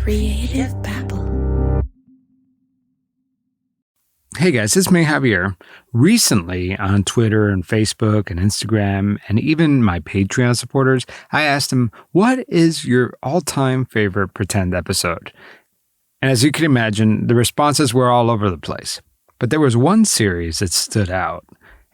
Creative Babble. Hey guys, it's me, Javier. Recently on Twitter and Facebook and Instagram and even my Patreon supporters, I asked them, what is your all-time favorite pretend episode? And as you can imagine, the responses were all over the place. But there was one series that stood out,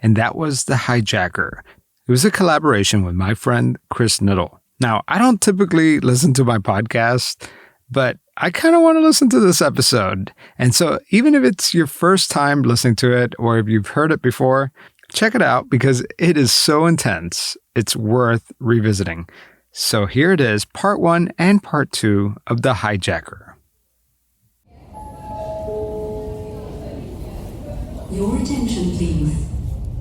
and that was the Hijacker. It was a collaboration with my friend Chris Knittel. Now, I don't typically listen to my podcast, but I kind of want to listen to this episode. And so even if it's your first time listening to it or if you've heard it before, check it out because it is so intense. It's worth revisiting. So here it is, part 1 and part 2 of The Hijacker. Your attention, please.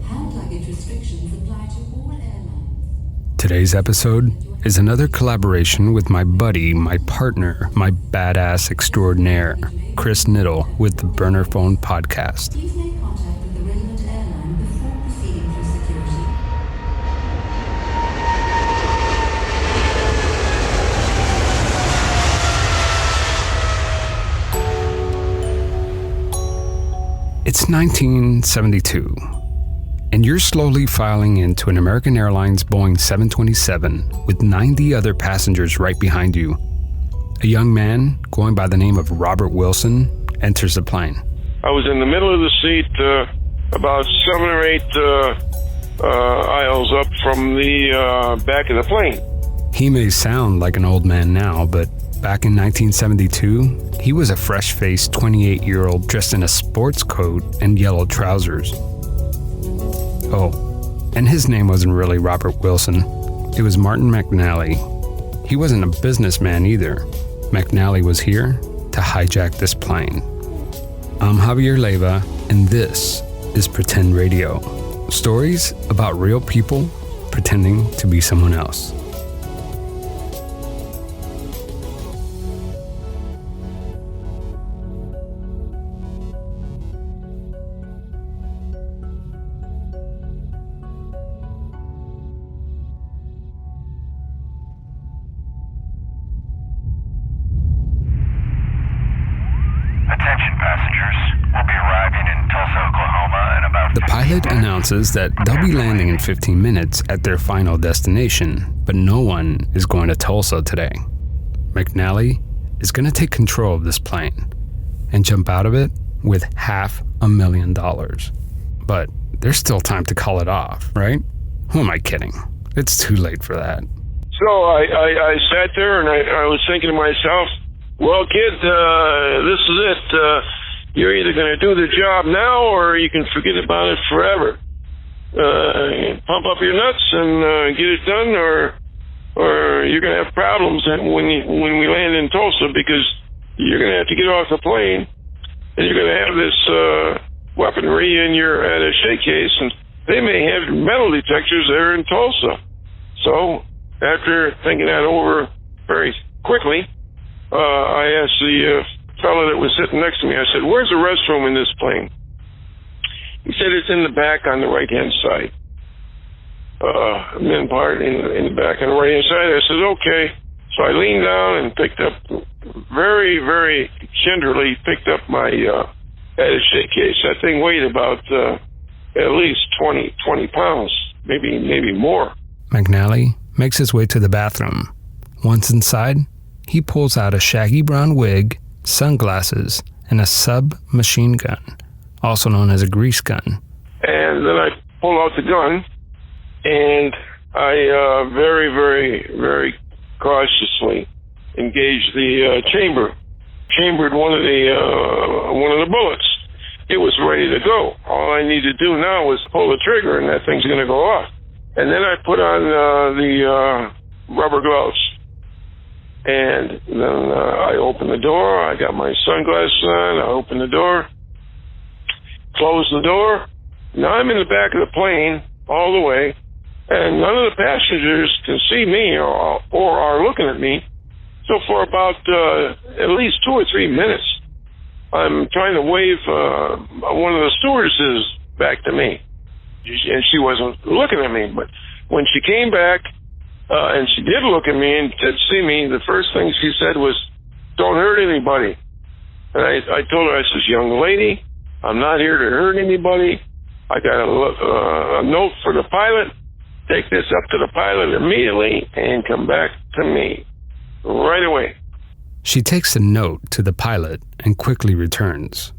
Hand luggage restrictions apply to all airlines. Today's episode is another collaboration with my buddy, my partner, my badass extraordinaire, Chris Knittel with the Burner Phone Podcast. Please make contact with the relevant airline before proceeding through security. It's 1972. And you're slowly filing into an American Airlines Boeing 727 with 90 other passengers right behind you. A young man, going by the name of Robert Wilson, enters the plane. I was in the middle of the seat, about 7 or 8 aisles up from the back of the plane. He may sound like an old man now, but back in 1972, he was a fresh-faced 28-year-old dressed in a sports coat and yellow trousers. Oh, and his name wasn't really Robert Wilson. It was Martin McNally. He wasn't a businessman either. McNally was here to hijack this plane. I'm Javier Leiva, and this is Pretend Radio. Stories about real people pretending to be someone else. The pilot announces that they'll be landing in 15 minutes at their final destination, but no one is going to Tulsa today. McNally is going to take control of this plane and jump out of it with $500,000. But there's still time to call it off, right? Who am I kidding? It's too late for that. So I sat there and I was thinking to myself, well, kid, this is it. You're either going to do the job now or you can forget about it forever. Pump up your nuts and get it done, or you're going to have problems when we land in Tulsa, because you're going to have to get off the plane and you're going to have this weaponry in your attaché case, and they may have metal detectors there in Tulsa. So after thinking that over very quickly, I asked the fellow that was sitting next to me, I said, where's the restroom in this plane? He said, it's in the back on the right-hand side. Men part in the back on the right-hand side. I said, okay. So I leaned down and picked up, very, very gingerly picked up my attaché case. That thing weighed about at least 20 pounds, maybe more. McNally makes his way to the bathroom. Once inside, he pulls out a shaggy brown wig, sunglasses, and a submachine gun, also known as a grease gun. And then I pull out the gun, and I very, very, very cautiously engaged the chambered one of the bullets. It was ready to go. All I need to do now was pull the trigger, and that thing's going to go off. And then I put on the rubber gloves. And then I opened the door. I got my sunglasses on. I opened the door, closed the door. Now I'm in the back of the plane all the way, and none of the passengers can see me or are looking at me. So for about at least 2 or 3 minutes, I'm trying to wave one of the stewardesses back to me, and she wasn't looking at me. But when she came back, and she did look at me and did see me, the first thing she said was, don't hurt anybody. And I told her, I says, young lady, I'm not here to hurt anybody. I got a note for the pilot. Take this up to the pilot immediately and come back to me right away. She takes a note to the pilot and quickly returns.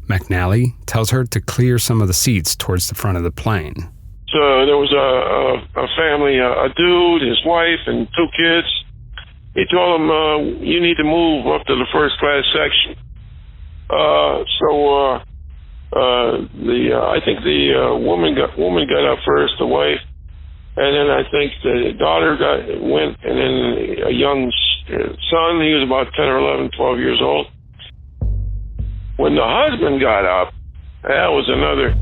McNally tells her to clear some of the seats towards the front of the plane. So there was a family, a dude, his wife, and 2 kids. He told them, you need to move up to the first class section. I think the woman got up first, the wife, and then I think the daughter went, and then a young son, he was about 10 or 11, 12 years old. When the husband got up, that was another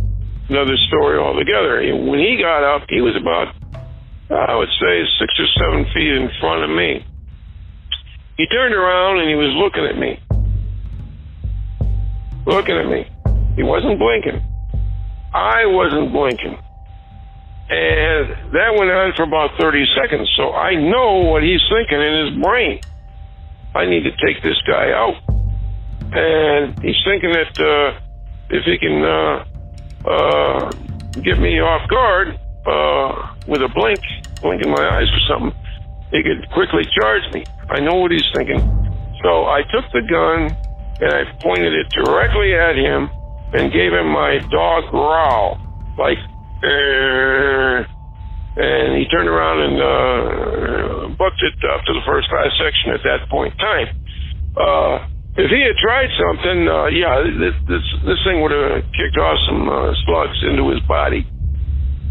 story altogether. When he got up, he was about, I would say, 6 or 7 feet in front of me. He turned around and he was looking at me. He wasn't blinking. I wasn't blinking. And that went on for about 30 seconds. So I know what he's thinking in his brain. I need to take this guy out. And he's thinking that if he can get me off guard with a blink in my eyes or something, he could quickly charge me. I know what he's thinking. So I took the gun and I pointed it directly at him and gave him my dog growl, like, and he turned around and booked it up to the first class section at that point in time. If he had tried something, this thing would have kicked off some slugs into his body,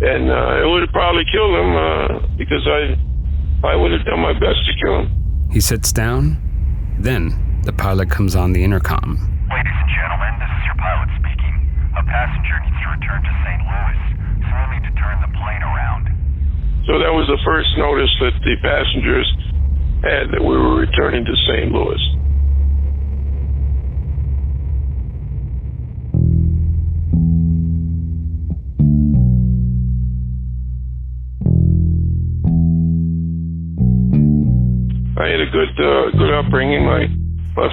and it would have probably killed him because I would have done my best to kill him. He sits down. Then the pilot comes on the intercom. Ladies and gentlemen, this is your pilot speaking. A passenger needs to return to St. Louis, so we'll need to turn the plane around. So that was the first notice that the passengers had that we were returning to St. Louis. I had a good upbringing. My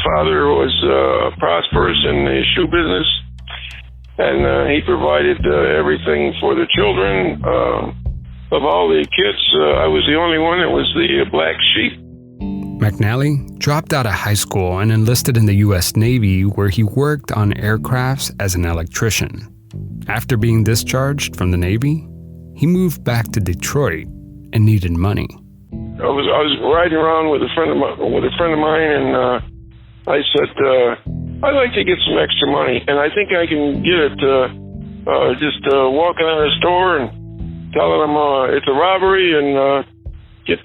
father was prosperous in the shoe business, and he provided everything for the children. Of all the kids, I was the only one that was the black sheep. McNally dropped out of high school and enlisted in the U.S. Navy, where he worked on aircrafts as an electrician. After being discharged from the Navy, he moved back to Detroit and needed money. I was riding around with a friend of mine, and I said, I'd like to get some extra money, and I think I can get it just walking out of the store and telling them it's a robbery, and get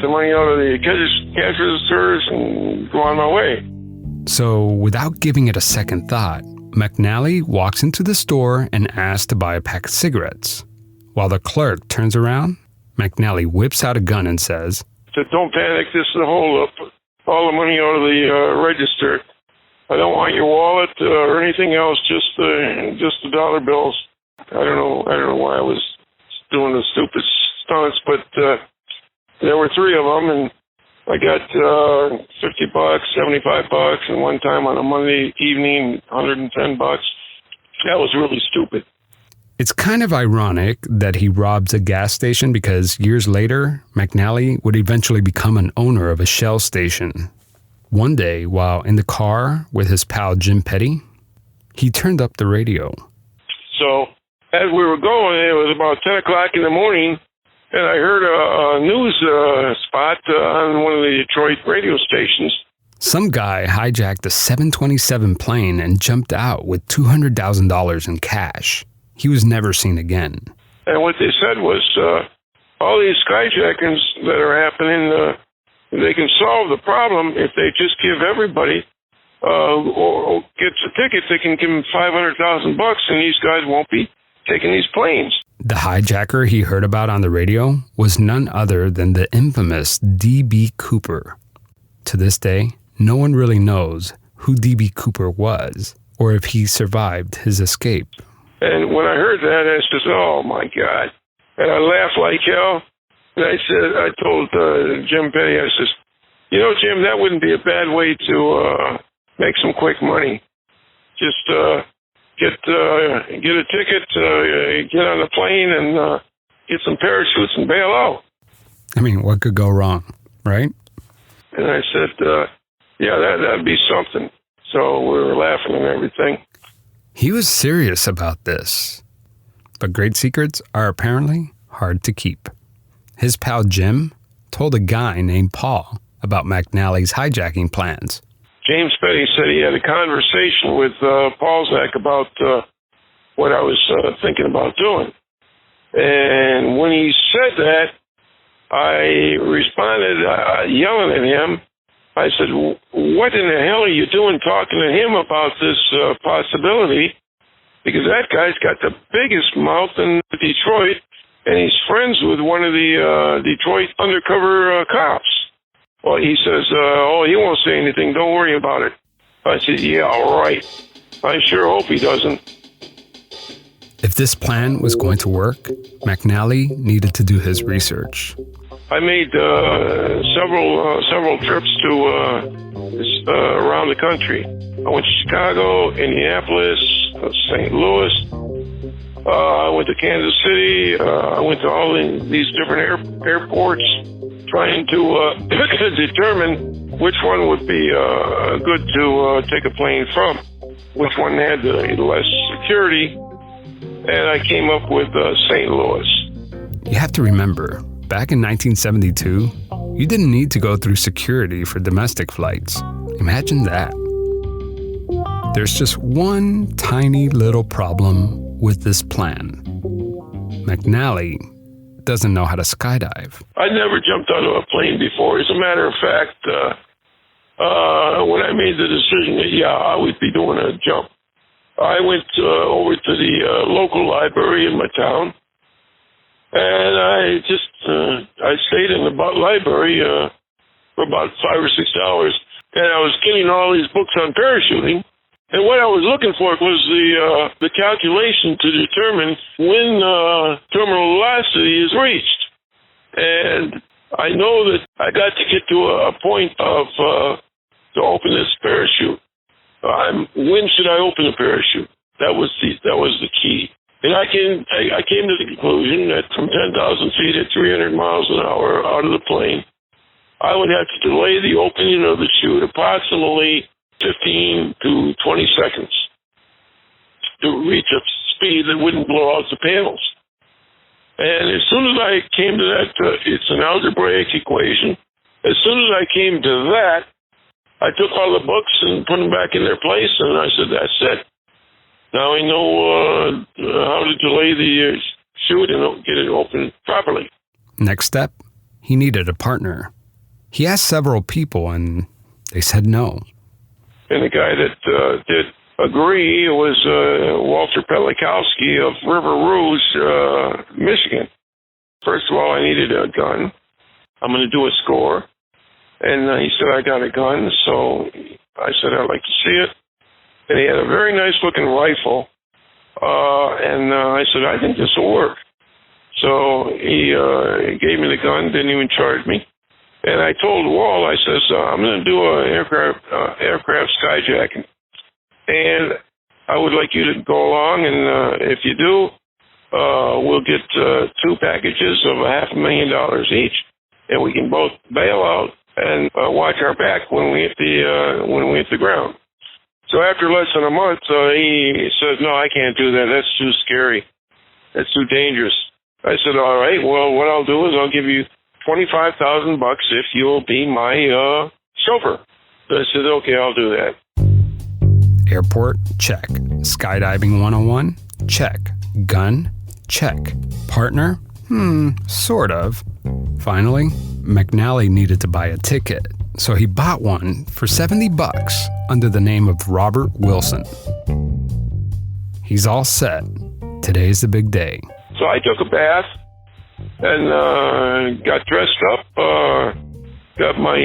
the money out of the cash registers and go on my way. So, without giving it a second thought, McNally walks into the store and asks to buy a pack of cigarettes. While the clerk turns around, McNally whips out a gun and says, "Don't panic, this is a hold-up. All the money out of the register. I don't want your wallet or anything else, just the dollar bills." I don't know why I was doing the stupid stunts, but there were 3 of them, and I got $50, $75, and one time on a Monday evening, $110. That was really stupid. It's kind of ironic that he robs a gas station because years later, McNally would eventually become an owner of a Shell station. One day, while in the car with his pal Jim Petty, he turned up the radio. So as we were going, it was about 10 o'clock in the morning, and I heard a news spot on one of the Detroit radio stations. Some guy hijacked a 727 plane and jumped out with $200,000 in cash. He was never seen again. And what they said was, all these skyjackings that are happening, they can solve the problem if they just give everybody or gets a ticket. They can give them $500,000, and these guys won't be taking these planes. The hijacker he heard about on the radio was none other than the infamous D.B. Cooper. To this day, no one really knows who D.B. Cooper was or if he survived his escape. And when I heard that, I said, "Oh my God!" And I laughed like hell. And I told Jim Petty, I says, You know, Jim, that wouldn't be a bad way to make some quick money. Just get a ticket, get on a plane, and get some parachutes and bail out. I mean, what could go wrong, right? And I said, yeah, that'd be something. So we were laughing and everything. He was serious about this. But great secrets are apparently hard to keep. His pal Jim told a guy named Paul about McNally's hijacking plans. James Petty said he had a conversation with Paul Zach about what I was thinking about doing. And when he said that, I responded yelling at him. I said, what in the hell are you doing talking to him about this possibility? Because that guy's got the biggest mouth in Detroit, and he's friends with one of the Detroit undercover cops. Well, he says, he won't say anything. Don't worry about it. I said, yeah, all right. I sure hope he doesn't. If this plan was going to work, McNally needed to do his research. I made several trips to around the country. I went to Chicago, Indianapolis, St. Louis. I went to Kansas City. I went to all these different airports, trying to determine which one would be good to take a plane from, which one had less security, and I came up with St. Louis. You have to remember, back in 1972, you didn't need to go through security for domestic flights. Imagine that. There's just one tiny little problem with this plan. McNally doesn't know how to skydive. I never jumped out of a plane before. As a matter of fact, when I made the decision that, I would be doing a jump, I went over to the local library in my town, and I stayed in the library for about $5 or $6, and I was getting all these books on parachuting. And what I was looking for was the calculation to determine when terminal velocity is reached. And I know that I got to get to a point of to open this parachute. When should I open the parachute? That was the key. And I came to the conclusion that from 10,000 feet at 300 miles an hour out of the plane, I would have to delay the opening of the chute approximately 15 to 20 seconds to reach a speed that wouldn't blow out the panels. And as soon as I came to that, it's an algebraic equation. As soon as I came to that, I took all the books and put them back in their place, and I said, that's it. Now I know how to delay the chute and get it open properly. Next step, he needed a partner. He asked several people, and they said no. And the guy that did agree was Walter Pelikowski of River Rouge, Michigan. First of all, I needed a gun. I'm going to do a score. And he said, I got a gun. So I said, I'd like to see it. And he had a very nice-looking rifle. And I said, I think this will work. So he gave me the gun, didn't even charge me. And I told Wall, I says, I'm going to do an aircraft skyjacking. And I would like you to go along, and if you do, we'll get 2 packages of $500,000 each, and we can both bail out and watch our back when we hit the ground. So after less than a month, he says, no, I can't do that. That's too scary. That's too dangerous. I said, all right, well, what I'll do is I'll give you $25,000 if you'll be my chauffeur. So I said, okay, I'll do that. Airport, check. Skydiving 101, check. Gun, check. Partner, sort of. Finally, McNally needed to buy a ticket, so he bought one for $70 under the name of Robert Wilson. He's all set. Today's the big day. So I took a bath and got dressed up, got my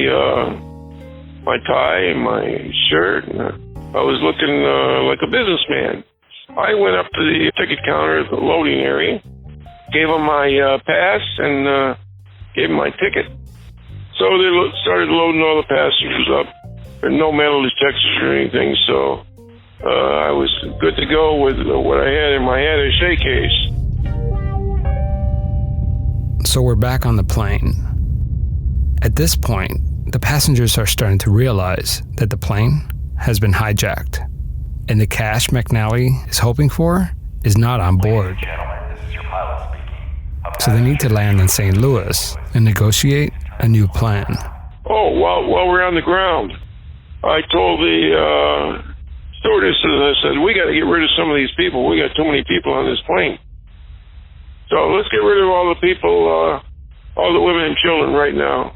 tie and my shirt, and I was looking like a businessman. I went up to the ticket counter at the loading area, gave him my pass, and gave him my ticket. So they started loading all the passengers up. There were no metal detectors or anything, so I was good to go with what I had in my attaché case. So we're back on the plane. At this point, the passengers are starting to realize that the plane has been hijacked, and the cash McNally is hoping for is not on board. So they need to land in St. Louis and negotiate a new plan. Oh, while we're on the ground, I told the stewardesses, I said, we got to get rid of some of these people. We got too many people on this plane. So let's get rid of all the people, all the women and children right now.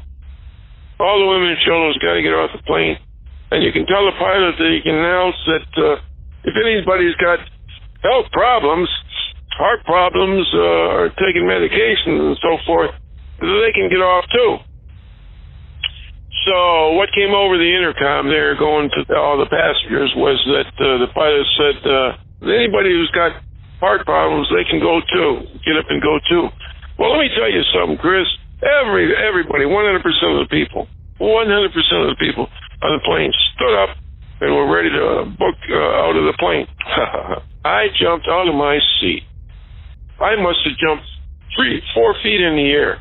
All the women and children's got to get off the plane. And you can tell the pilot that he can announce that if anybody's got health problems, heart problems, or taking medications and so forth, they can get off too. So what came over the intercom there going to all the passengers was that the pilot said, anybody who's got heart problems, they can go too. Get up and go too. Well, let me tell you something, Chris. Everybody, 100% of the people on the plane stood up and were ready to book out of the plane. I jumped out of my seat. I must have jumped 4 feet in the air.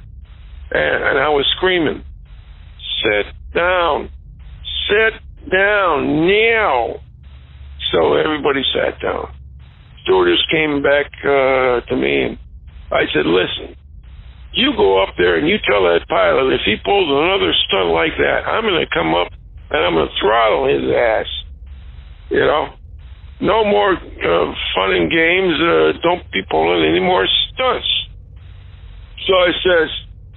And I was screaming, sit down now. So everybody sat down. Stewardess came back to me and I said, listen, you go up there and you tell that pilot if he pulls another stunt like that, I'm going to come up and I'm going to throttle his ass. You know? No more fun and games. Don't be pulling any more stunts. So I says,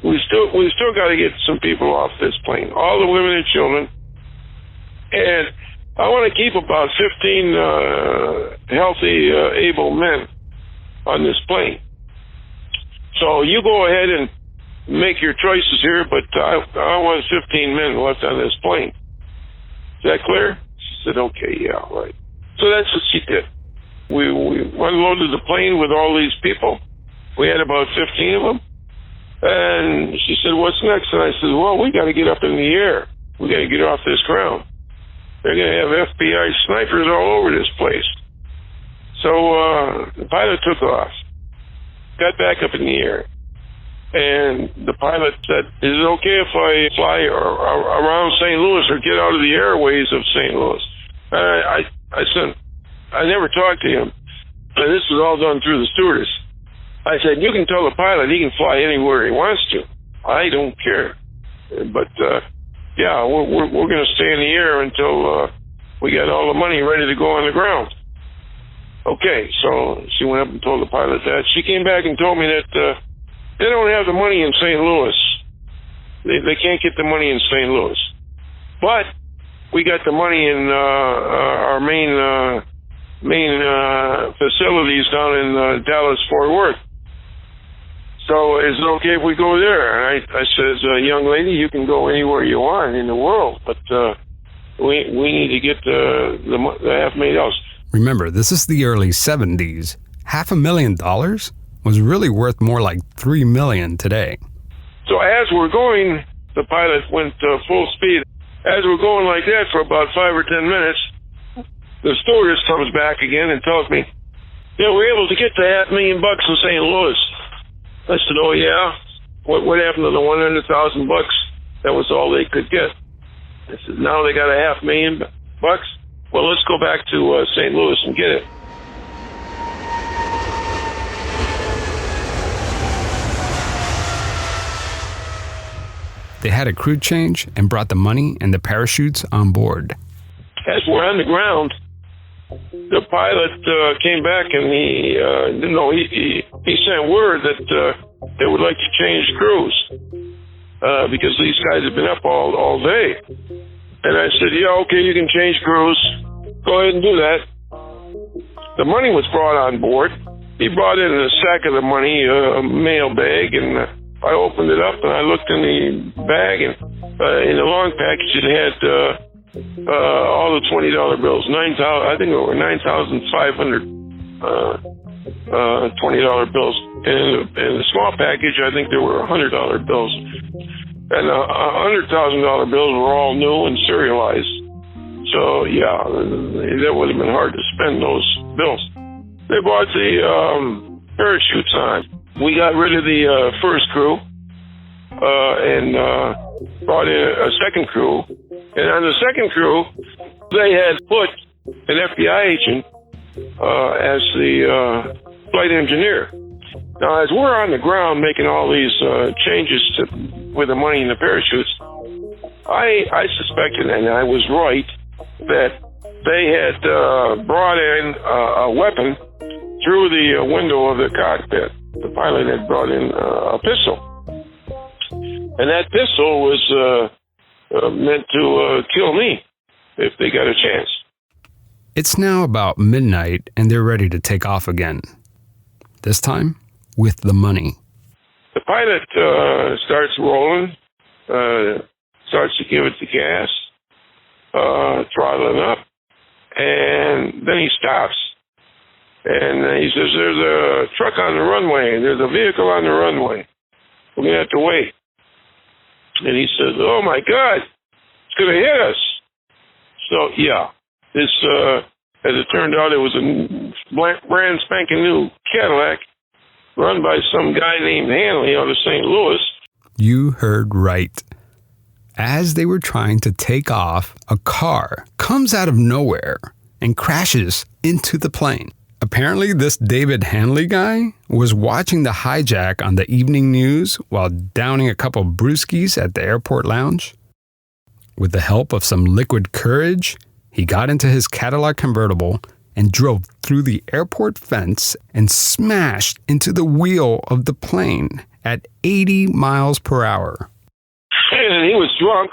we still got to get some people off this plane. All the women and children. And I want to keep about 15 healthy, able men on this plane. So you go ahead and make your choices here, but I want 15 men left on this plane. Is that clear? She said, okay, yeah, all right. So that's what she did. We unloaded the plane with all these people. We had about 15 of them. And she said, what's next? And I said, well, we got to get up in the air. We got to get off this ground. They're going to have FBI snipers all over this place. So the pilot took off, got back up in the air. And the pilot said, is it okay if I fly around St. Louis or get out of the airways of St. Louis? I said, I never talked to him. And this was all done through the stewardess. I said, you can tell the pilot he can fly anywhere he wants to. I don't care. But, yeah, we're going to stay in the air until we got all the money ready to go on the ground. Okay, so she went up and told the pilot that. She came back and told me that they don't have the money in St. Louis. They can't get the money in St. Louis. But we got the money in our main facilities down in Dallas-Fort Worth. So is it okay if we go there? And I says, young lady, you can go anywhere you want in the world, but we need to get the $500,000. Remember, this is the early 70s. $500,000 was really worth more like $3 million today. So as we're going, the pilot went full speed. As we're going like that for about 5 or 10 minutes, the stewardess comes back again and tells me, yeah, we're able to get the $500,000 in St. Louis. I said, oh yeah? What happened to the $100,000? That was all they could get. I said, now they got $500,000. Well, let's go back to St. Louis and get it. They had a crew change and brought the money and the parachutes on board. As we're on the ground, the pilot came back and he sent word that they would like to change crews because these guys have been up all day. And I said, yeah, okay, you can change crews. Go ahead and do that. The money was brought on board. He brought in a sack of the money, a mail bag, and I opened it up and I looked in the bag, and in the long package it had all the $20 bills. I think there were 9,500 $20 bills. And in the small package, I think there were $100 bills. And $100,000 bills were all new and serialized. So, yeah, that would have been hard to spend those bills. They bought the parachutes on. We got rid of the first crew and brought in a second crew. And on the second crew, they had put an FBI agent as the flight engineer. Now, as we're on the ground making all these changes with the money in the parachutes, I suspected, and I was right, that they had brought in a weapon through the window of the cockpit. The pilot had brought in a pistol. And that pistol was meant to kill me if they got a chance. It's now about midnight, and they're ready to take off again. This time, with the money. The pilot starts rolling, starts to give it the gas, throttling up, and then he stops. And he says, there's a truck on the runway, there's a vehicle on the runway. We're going to have to wait. And he says, oh my God, it's going to hit us. So, yeah, this, as it turned out, it was a brand spanking new Cadillac run by some guy named Hanley out of St. Louis. You heard right. As they were trying to take off, a car comes out of nowhere and crashes into the plane. Apparently, this David Hanley guy was watching the hijack on the evening news while downing a couple brewskis at the airport lounge. With the help of some liquid courage, he got into his Cadillac convertible and drove through the airport fence and smashed into the wheel of the plane at 80 miles per hour. And he was drunk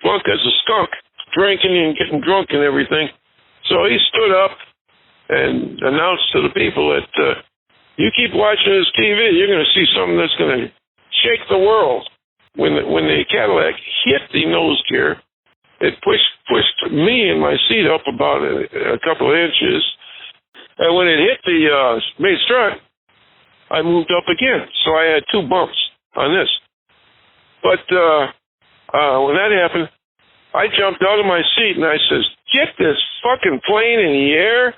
as a skunk, drinking and getting drunk and everything. So he stood up and announced to the people that you keep watching this TV, you're going to see something that's going to shake the world. When the Cadillac hit the nose gear, it pushed me and my seat up about a couple of inches. And when it hit the main strut, I moved up again. So I had two bumps on this. But when that happened, I jumped out of my seat and I says, get this fucking plane in the air.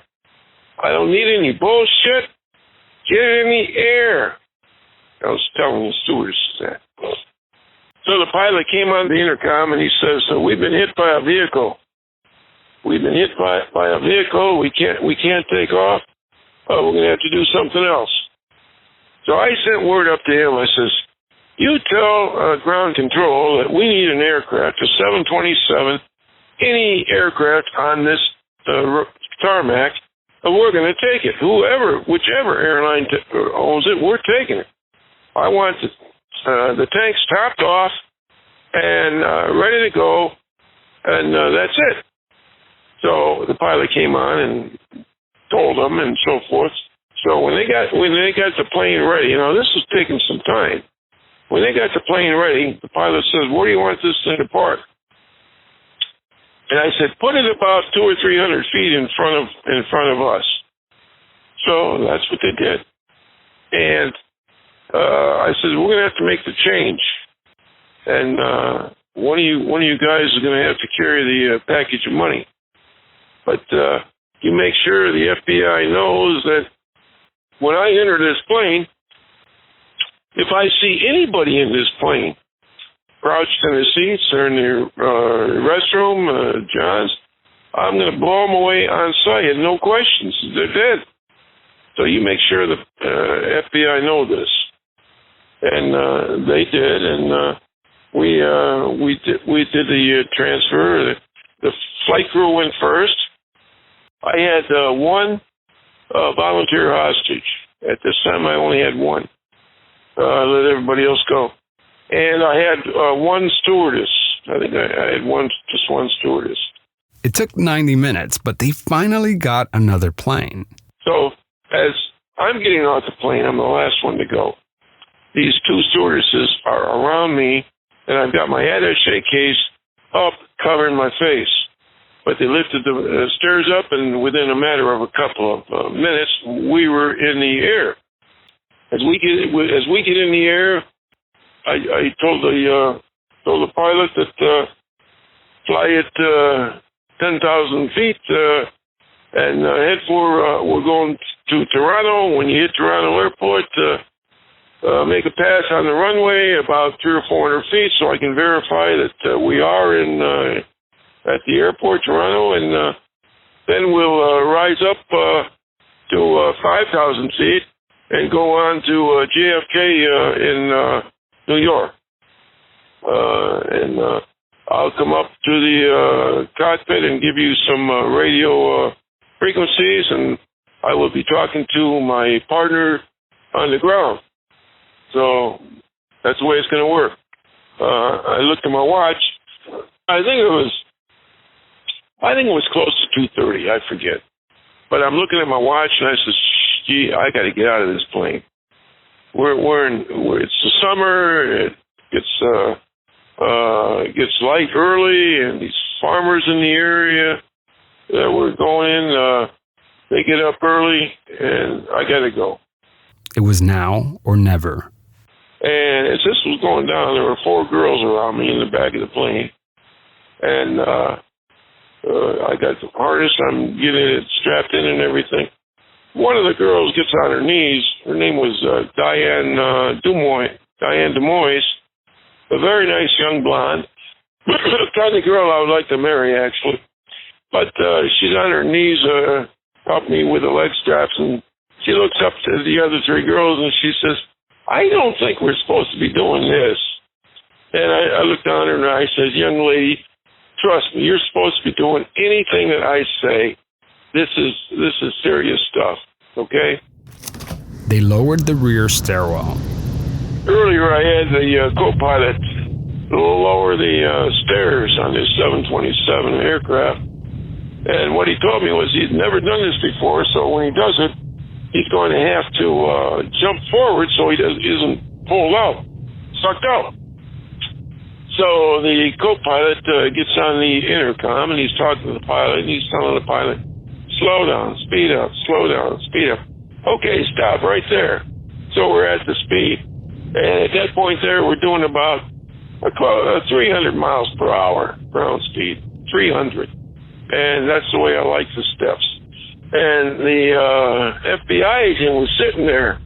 I don't need any bullshit. Get it in the air. I was telling the stewardess that. So the pilot came on the intercom and he says, we've been hit by a vehicle. We've been hit by a vehicle. We can't take off. We're going to have to do something else. So I sent word up to him. I says, you tell ground control that we need an aircraft, a 727, any aircraft on this tarmac, and we're going to take it. Whichever airline owns it, we're taking it. I want the tanks topped off and ready to go, and that's it. So the pilot came on and told them and so forth. So when they got the plane ready, this was taking some time. When they got the plane ready, the pilot says, "Where do you want this thing to park?" And I said, "Put it about 200 or 300 feet in front of us." So that's what they did. And I said, "We're going to have to make the change, and one of you guys is going to have to carry the package of money. But you make sure the FBI knows that when I enter this plane, if I see anybody in this plane crouched in the seats or in the restroom, John's, I'm going to blow them away on sight, no questions. They're dead. So you make sure the FBI know this." And they did, and we did the transfer. The flight crew went first. I had one volunteer hostage. At this time, I only had one. I let everybody else go. And I had one stewardess. I think I had just one stewardess. It took 90 minutes, but they finally got another plane. So as I'm getting off the plane, I'm the last one to go. These two stewardesses are around me, and I've got my attaché case up covering my face. But they lifted the stairs up, and within a matter of a couple of minutes, we were in the air. As we get in the air, I told the told the pilot that fly at 10,000 feet and head for, we're going to Toronto. When you hit Toronto Airport, make a pass on the runway about 300 or 400 feet so I can verify that we are at the airport, Toronto, and then we'll rise up to 5,000 feet and go on to JFK in New York. And I'll come up to the cockpit and give you some radio frequencies, and I will be talking to my partner on the ground. So that's the way it's going to work. I looked at my watch. I think it was close to 2:30. I forget. But I'm looking at my watch and I said, "Gee, I got to get out of this plane. It's the summer. It gets light early, and these farmers in the area that we're going in, they get up early, and I got to go." It was now or never. And as this was going down, there were 4 girls around me in the back of the plane, and I got the harness. I'm getting it strapped in and everything. One of the girls gets on her knees. Her name was Diane Demois, a very nice young blonde, the kind of girl I would like to marry, actually. But she's on her knees, helping me with the leg straps, and she looks up to the other 3 girls and she says, "I don't think we're supposed to be doing this." And I looked down at her and I said, "Young lady, trust me, you're supposed to be doing anything that I say. This is serious stuff, okay?" They lowered the rear stairwell. Earlier I had the co-pilot lower the stairs on this 727 aircraft. And what he told me was he'd never done this before, so when he does it, he's going to have to jump forward so he isn't pulled out, sucked out. So the co-pilot gets on the intercom, and he's talking to the pilot, and he's telling the pilot, "Slow down, speed up, slow down, speed up." "Okay, stop right there." So we're at the speed. And at that point there, we're doing about 300 miles per hour ground speed, 300. And that's the way I like the steps. And the FBI agent was sitting there.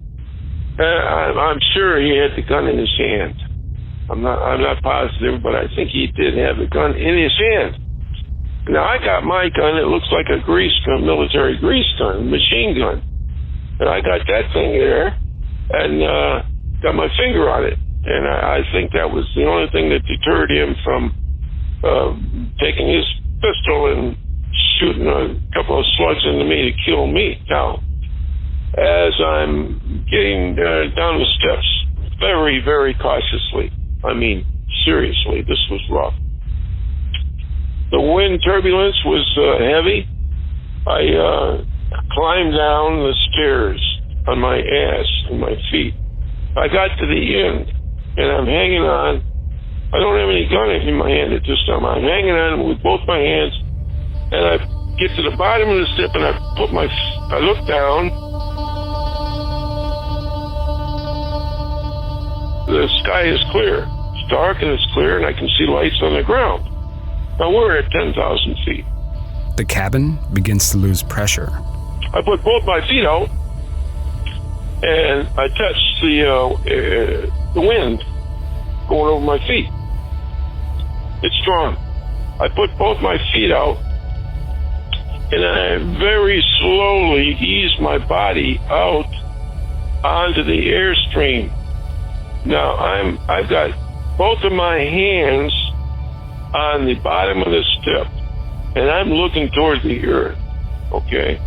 I'm sure he had the gun in his hand. I'm not positive, but I think he did have the gun in his hand. Now, I got my gun. It looks like a grease gun, military grease gun, machine gun. And I got that thing there and got my finger on it. And I think that was the only thing that deterred him from taking his pistol and shooting a couple of slugs into me to kill me. Now, as I'm getting down the steps, very, very cautiously, I mean, seriously, this was rough. The wind turbulence was heavy. I climbed down the stairs on my ass and my feet. I got to the end, and I'm hanging on. I don't have any gun in my hand at this time. I'm hanging on with both my hands, and I get to the bottom of the step, and I look down. The sky is clear. It's dark and it's clear, and I can see lights on the ground. Now we're at 10,000 feet. The cabin begins to lose pressure. I put both my feet out, and I touched the wind going over my feet. It's strong. I put both my feet out, and I very slowly eased my body out onto the airstream. Now I've got both of my hands on the bottom of the step, and I'm looking towards the earth. Okay.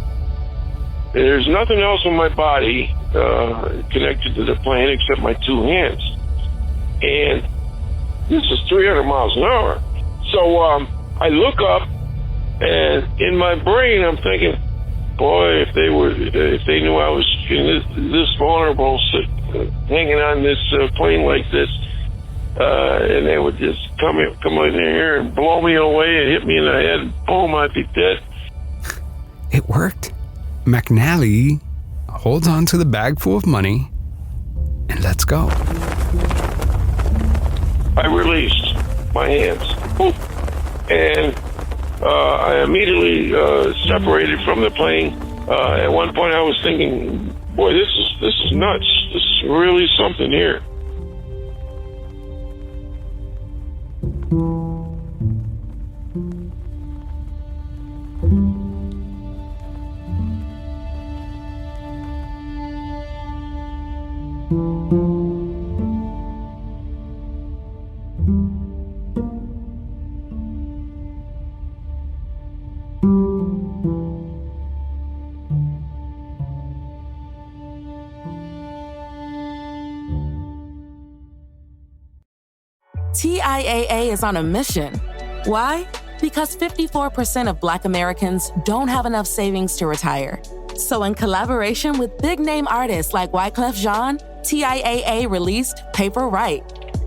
There's nothing else on my body connected to the plane except my 2 hands. And this is 300 miles an hour. So I look up, and in my brain I'm thinking, boy, if they knew I was this vulnerable, hanging on this plane like this, and they would just come in here and blow me away and hit me in the head, and boom, I'd be dead. It worked. McNally holds on to the bag full of money and lets go. I released. my hands. Whew. And I immediately separated from the plane. At one point I was thinking, boy, this is nuts. This is really something here. TIAA is on a mission. Why? Because 54% of Black Americans don't have enough savings to retire. So in collaboration with big-name artists like Wyclef Jean, TIAA released Paper Right,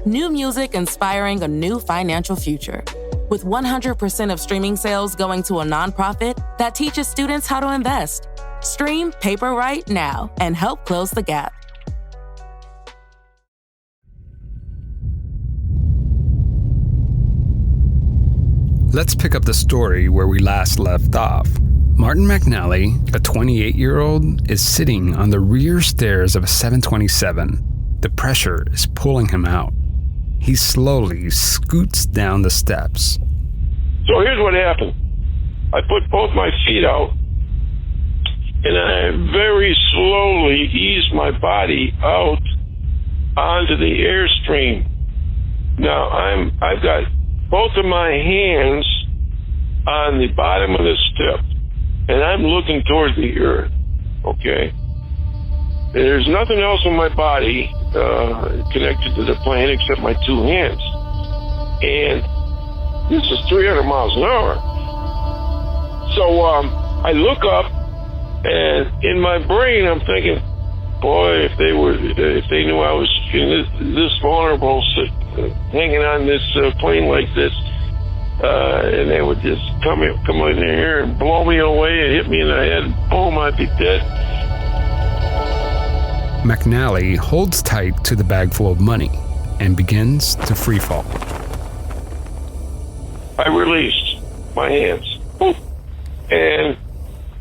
new music inspiring a new financial future. With 100% of streaming sales going to a nonprofit that teaches students how to invest. Stream Paper Right now and help close the gap. Let's pick up the story where we last left off. Martin McNally, a 28-year-old, is sitting on the rear stairs of a 727. The pressure is pulling him out. He slowly scoots down the steps. So here's what happened. I put both my feet out, and I very slowly eased my body out onto the airstream. Now I've got both of my hands on the bottom of the step, and I'm looking toward the earth, okay? There's nothing else in my body connected to the plane except my two hands. And this is 300 miles an hour. So I look up, and in my brain I'm thinking, boy, if they knew I was this vulnerable, hanging on this plane like this, and they would just come in here and blow me away and hit me in the head, boom, I'd be dead. McNally holds tight to the bag full of money and begins to free fall. I released my hands, boom, and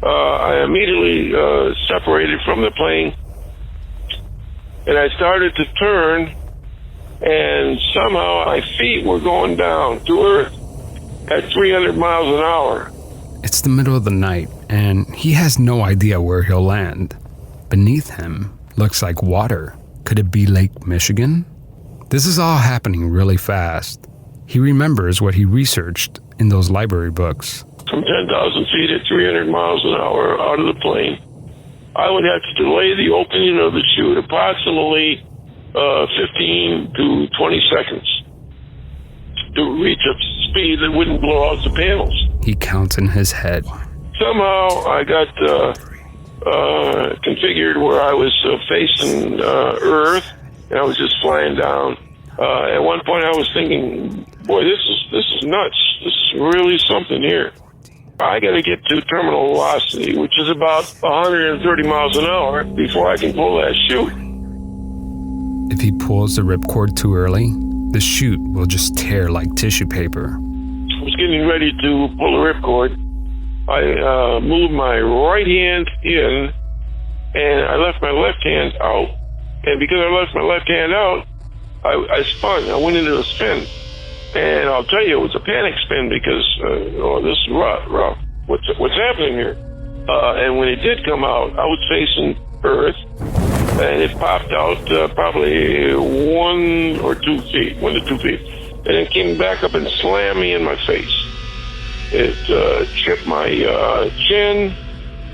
I immediately separated from the plane, and I started to turn, and somehow my feet were going down to earth at 300 miles an hour. It's the middle of the night, and he has no idea where he'll land. Beneath him looks like water. Could it be Lake Michigan? This is all happening really fast. He remembers what he researched in those library books. From 10,000 feet at 300 miles an hour out of the plane, I would have to delay the opening of the chute approximately 15 to 20 seconds to reach a speed that wouldn't blow out the panels. He counts in his head. Somehow I got configured where I was facing Earth, and I was just flying down. At one point I was thinking, boy, this is nuts. This is really something here. I got to get to terminal velocity, which is about 130 miles an hour, before I can pull that chute. If he pulls the ripcord too early, the chute will just tear like tissue paper. I was getting ready to pull the ripcord. I moved my right hand in, and I left my left hand out. And because I left my left hand out, I spun. I went into a spin. And I'll tell you, it was a panic spin because, this is rough. What's happening here? And when it did come out, I was facing Earth, and it popped out probably 1 to 2 feet. And it came back up and slammed me in my face. It chipped my chin,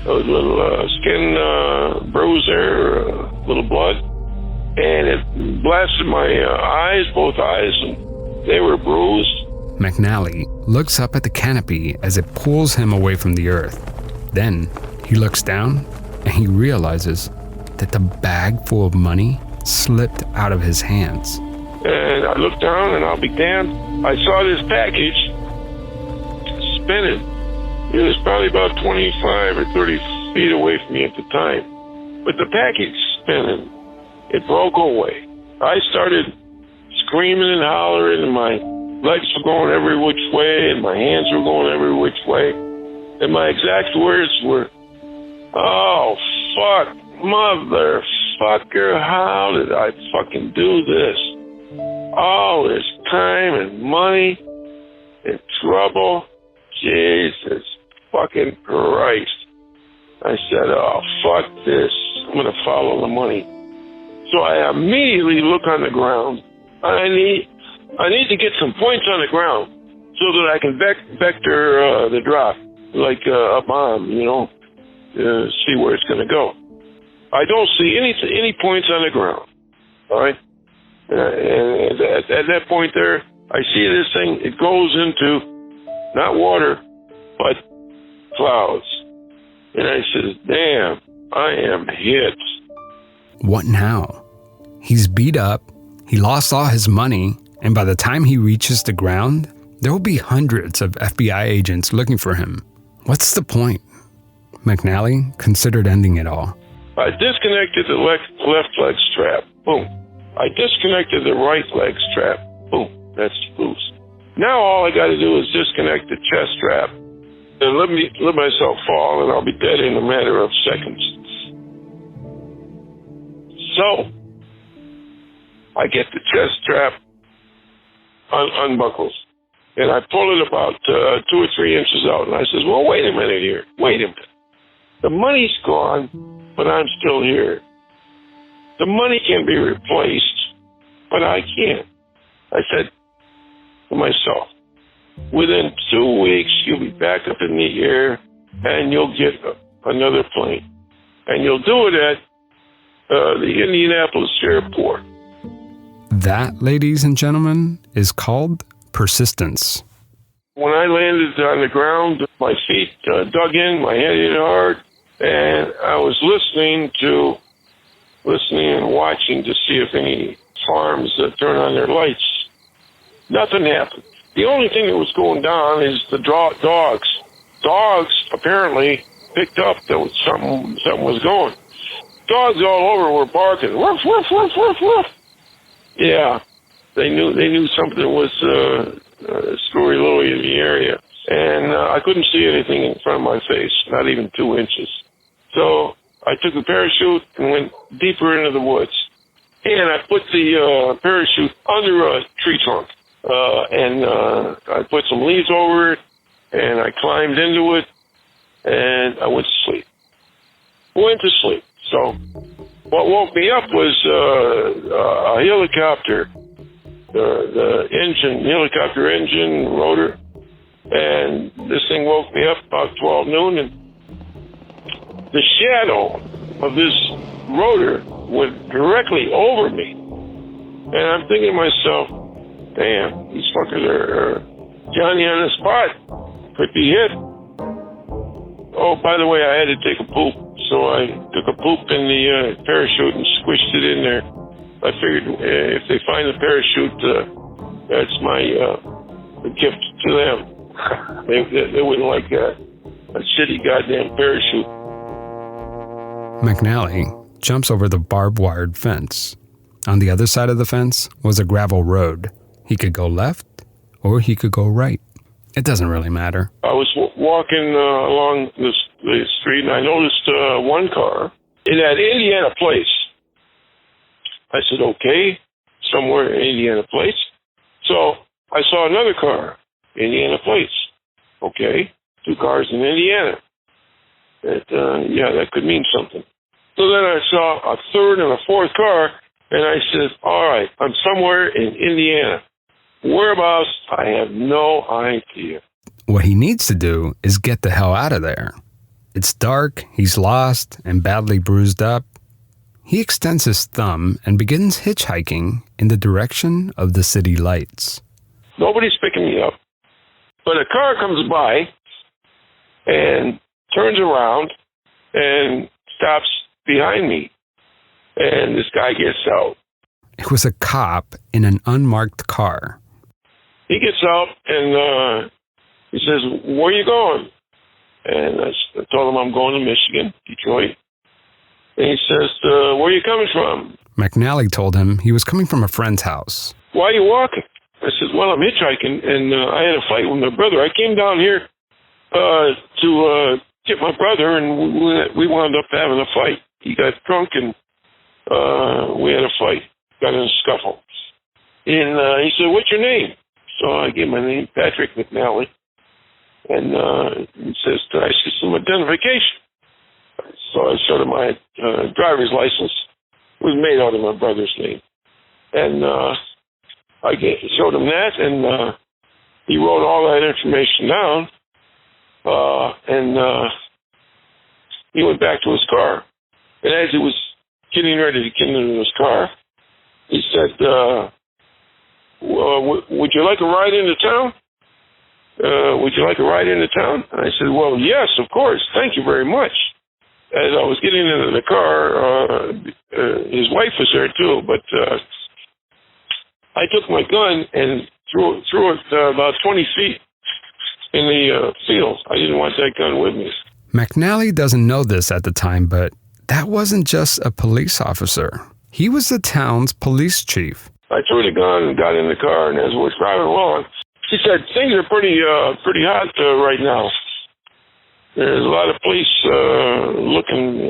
a little skin bruise there, a little blood, and it blasted my eyes, both eyes, and they were bruised. McNally looks up at the canopy as it pulls him away from the earth. Then he looks down and he realizes that the bag full of money slipped out of his hands. And I looked down, and I'll be damned, I saw this package spinning. It was probably about 25 or 30 feet away from me at the time. But the package spinning, it broke away. I started screaming and hollering, and my legs were going every which way, and my hands were going every which way. And my exact words were, "Oh, fuck, motherfucker, how did I fucking do this? All this time and money and trouble. Jesus fucking Christ." I said, "Oh, fuck this. I'm going to follow the money." So I immediately look on the ground. I need to get some points on the ground so that I can vector the drop, like a bomb, see where it's going to go. I don't see any points on the ground, all right? And at that point there, I see this thing, it goes into not water, but clouds. And I says, "Damn, I am hit." What now? He's beat up, he lost all his money, and by the time he reaches the ground, there will be hundreds of FBI agents looking for him. What's the point? McNally considered ending it all. I disconnected the left leg strap. Boom. I disconnected the right leg strap. Boom. That's loose. Now all I got to do is disconnect the chest strap and let myself fall, and I'll be dead in a matter of seconds. So I get the chest strap unbuckles, and I pull it about 2 or 3 inches out, and I says, "Well, wait a minute here. Wait a minute. The money's gone, but I'm still here. The money can be replaced, but I can't." I said to myself, "Within 2 weeks, you'll be back up in the air, and you'll get another plane. And you'll do it at the Indianapolis airport." That, ladies and gentlemen, is called persistence. When I landed on the ground, my feet dug in, my head hit hard, and I was listening and watching to see if any farms turn on their lights. Nothing happened. The only thing that was going down is the dogs. Dogs apparently picked up that something was going. Dogs all over were barking. Woof, woof, woof, woof, woof. Yeah, they knew something was screwy Louie in the area, and I couldn't see anything in front of my face, not even 2 inches. So I took the parachute and went deeper into the woods, and I put the parachute under a tree trunk, and I put some leaves over it, and I climbed into it, and I went to sleep. So what woke me up was a helicopter, the helicopter engine rotor, and this thing woke me up about 12 noon, and the shadow of this rotor went directly over me. And I'm thinking to myself, "Damn, these fuckers are Johnny on the spot. Could be hit." Oh, by the way, I had to take a poop. So I took a poop in the parachute and squished it in there. I figured if they find the parachute, that's my gift to them. They wouldn't like that. A shitty goddamn parachute. McNally jumps over the barbed wired fence. On the other side of the fence was a gravel road. He could go left or he could go right. It doesn't really matter. I was walking along the street, and I noticed one car. It had Indiana plates. I said, "Okay, somewhere in Indiana plates." So I saw another car, Indiana plates. Okay, 2 cars in Indiana. That could mean something. So then I saw a 3rd and a 4th car, and I said, "All right, I'm somewhere in Indiana. Whereabouts, I have no idea." What he needs to do is get the hell out of there. It's dark, he's lost, and badly bruised up. He extends his thumb and begins hitchhiking in the direction of the city lights. Nobody's picking me up. But a car comes by and turns around and stops behind me. And this guy gets out. It was a cop in an unmarked car. He gets out and he says, "Where are you going?" And I told him I'm going to Michigan, Detroit. And he says, "Where are you coming from?" McNally told him he was coming from a friend's house. "Why are you walking?" I said, well, I'm hitchhiking, and I had a fight with my brother. I came down here to get my brother, and we wound up having a fight. He got drunk, and we had a fight, got in a scuffle. And he said, what's your name? So I gave my name, Patrick McNally. And he says, can I see some identification? So I showed him my driver's license. It was made out of my brother's name. And I showed him that, and he wrote all that information down. And he went back to his car. And as he was getting ready to get into his car, he said, would you like a ride into town? Would you like a ride into town? And I said, well, yes, of course. Thank you very much. As I was getting into the car, his wife was there too, but I took my gun and threw it about 20 feet in the field. I didn't want that gun with me. McNally doesn't know this at the time, but that wasn't just a police officer. He was the town's police chief. I threw the gun and got in the car, and as we were driving along, he said, things are pretty hot right now. There's a lot of police looking.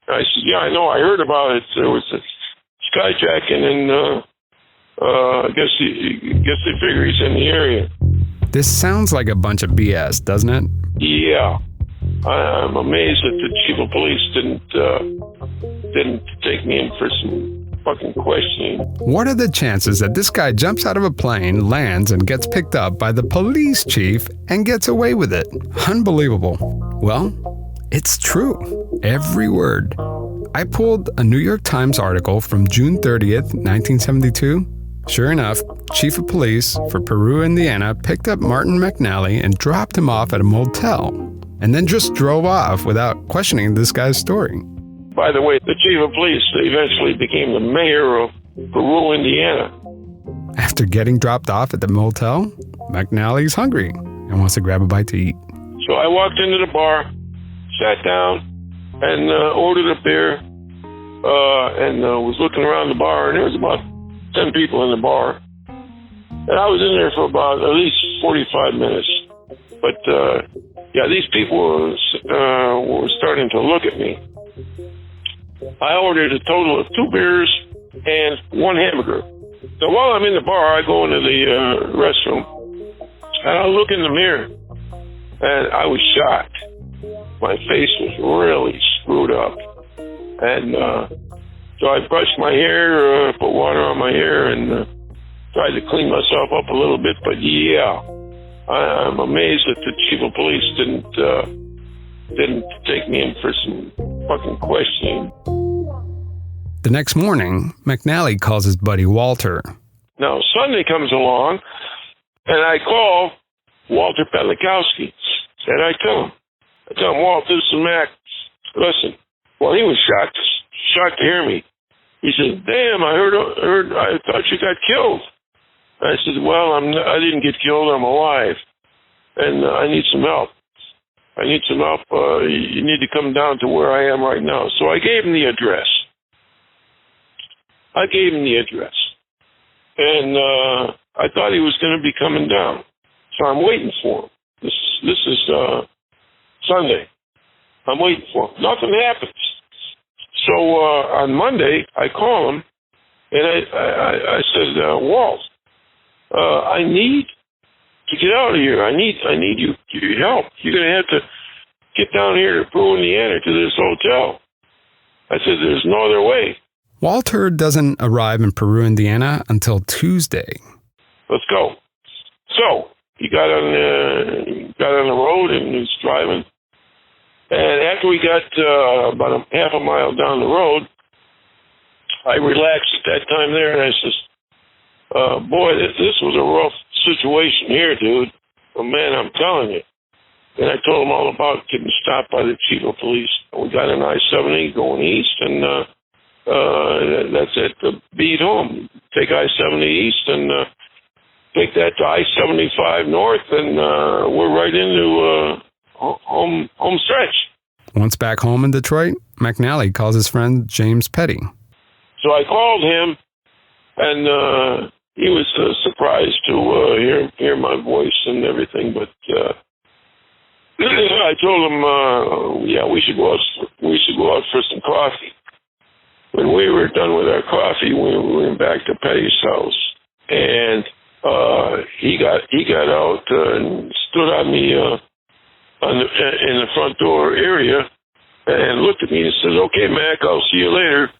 I said, yeah, I know. I heard about it. There was a skyjacking, and I guess they figure he's in the area. This sounds like a bunch of BS, doesn't it? Yeah. I'm amazed that the chief of police didn't take me in for some fucking questioning. What are the chances that this guy jumps out of a plane, lands, and gets picked up by the police chief and gets away with it? Unbelievable. Well, it's true. Every word. I pulled a New York Times article from June 30th, 1972. Sure enough, chief of police for Peru, Indiana, picked up Martin McNally and dropped him off at a motel, and then just drove off without questioning this guy's story. By the way, the chief of police eventually became the mayor of Peru, Indiana. After getting dropped off at the motel, McNally's hungry and wants to grab a bite to eat. So I walked into the bar, sat down, and ordered a beer, and was looking around the bar, and there was about 10 people in the bar. And I was in there for about at least 45 minutes. But, yeah, these people were starting to look at me. I ordered a total of 2 beers and 1 hamburger. So while I'm in the bar, I go into the restroom, and I look in the mirror, and I was shocked. My face was really screwed up. And so I brushed my hair, put water on my hair, and tried to clean myself up a little bit. But yeah, I'm amazed that the chief of police didn't take me in for some fucking questioning. The next morning, McNally calls his buddy Walter. Now, Sunday comes along, and I call Walter Pelikowski, and I tell him, Walt, this is Mac. Listen. Well, he was shocked to hear me. He said, damn, I thought you got killed. I said, well, I didn't get killed, I'm alive. And I need some help. You need to come down to where I am right now. So I gave him the address. And I thought he was going to be coming down. So I'm waiting for him. This is Sunday. I'm waiting for him. Nothing happens. So on Monday, I call him, and I said, Walt, I need to get out of here. I need your help. You're going to have to get down here to Peru, Indiana, to this hotel. I said, there's no other way. Walter doesn't arrive in Peru, Indiana until Tuesday. Let's go. So he got on the road and he was driving. And after we got about a half a mile down the road, I relaxed at that time there, and I says, boy, this was a rough situation here, dude. Oh, man, I'm telling you. And I told him all about getting stopped by the chief of police. We got an I-70 going east, and that's it. The beat home. Take I-70 east and take that to I-75 north, and we're right into home stretch. Once back home in Detroit, McNally calls his friend James Petty. So I called him, and he was surprised to hear my voice and everything. But I told him, we should go out for some coffee. When we were done with our coffee, we went back to Petty's house, and he got out and stood on me in the front door area and looked at me and says, "Okay, Mac, I'll see you later."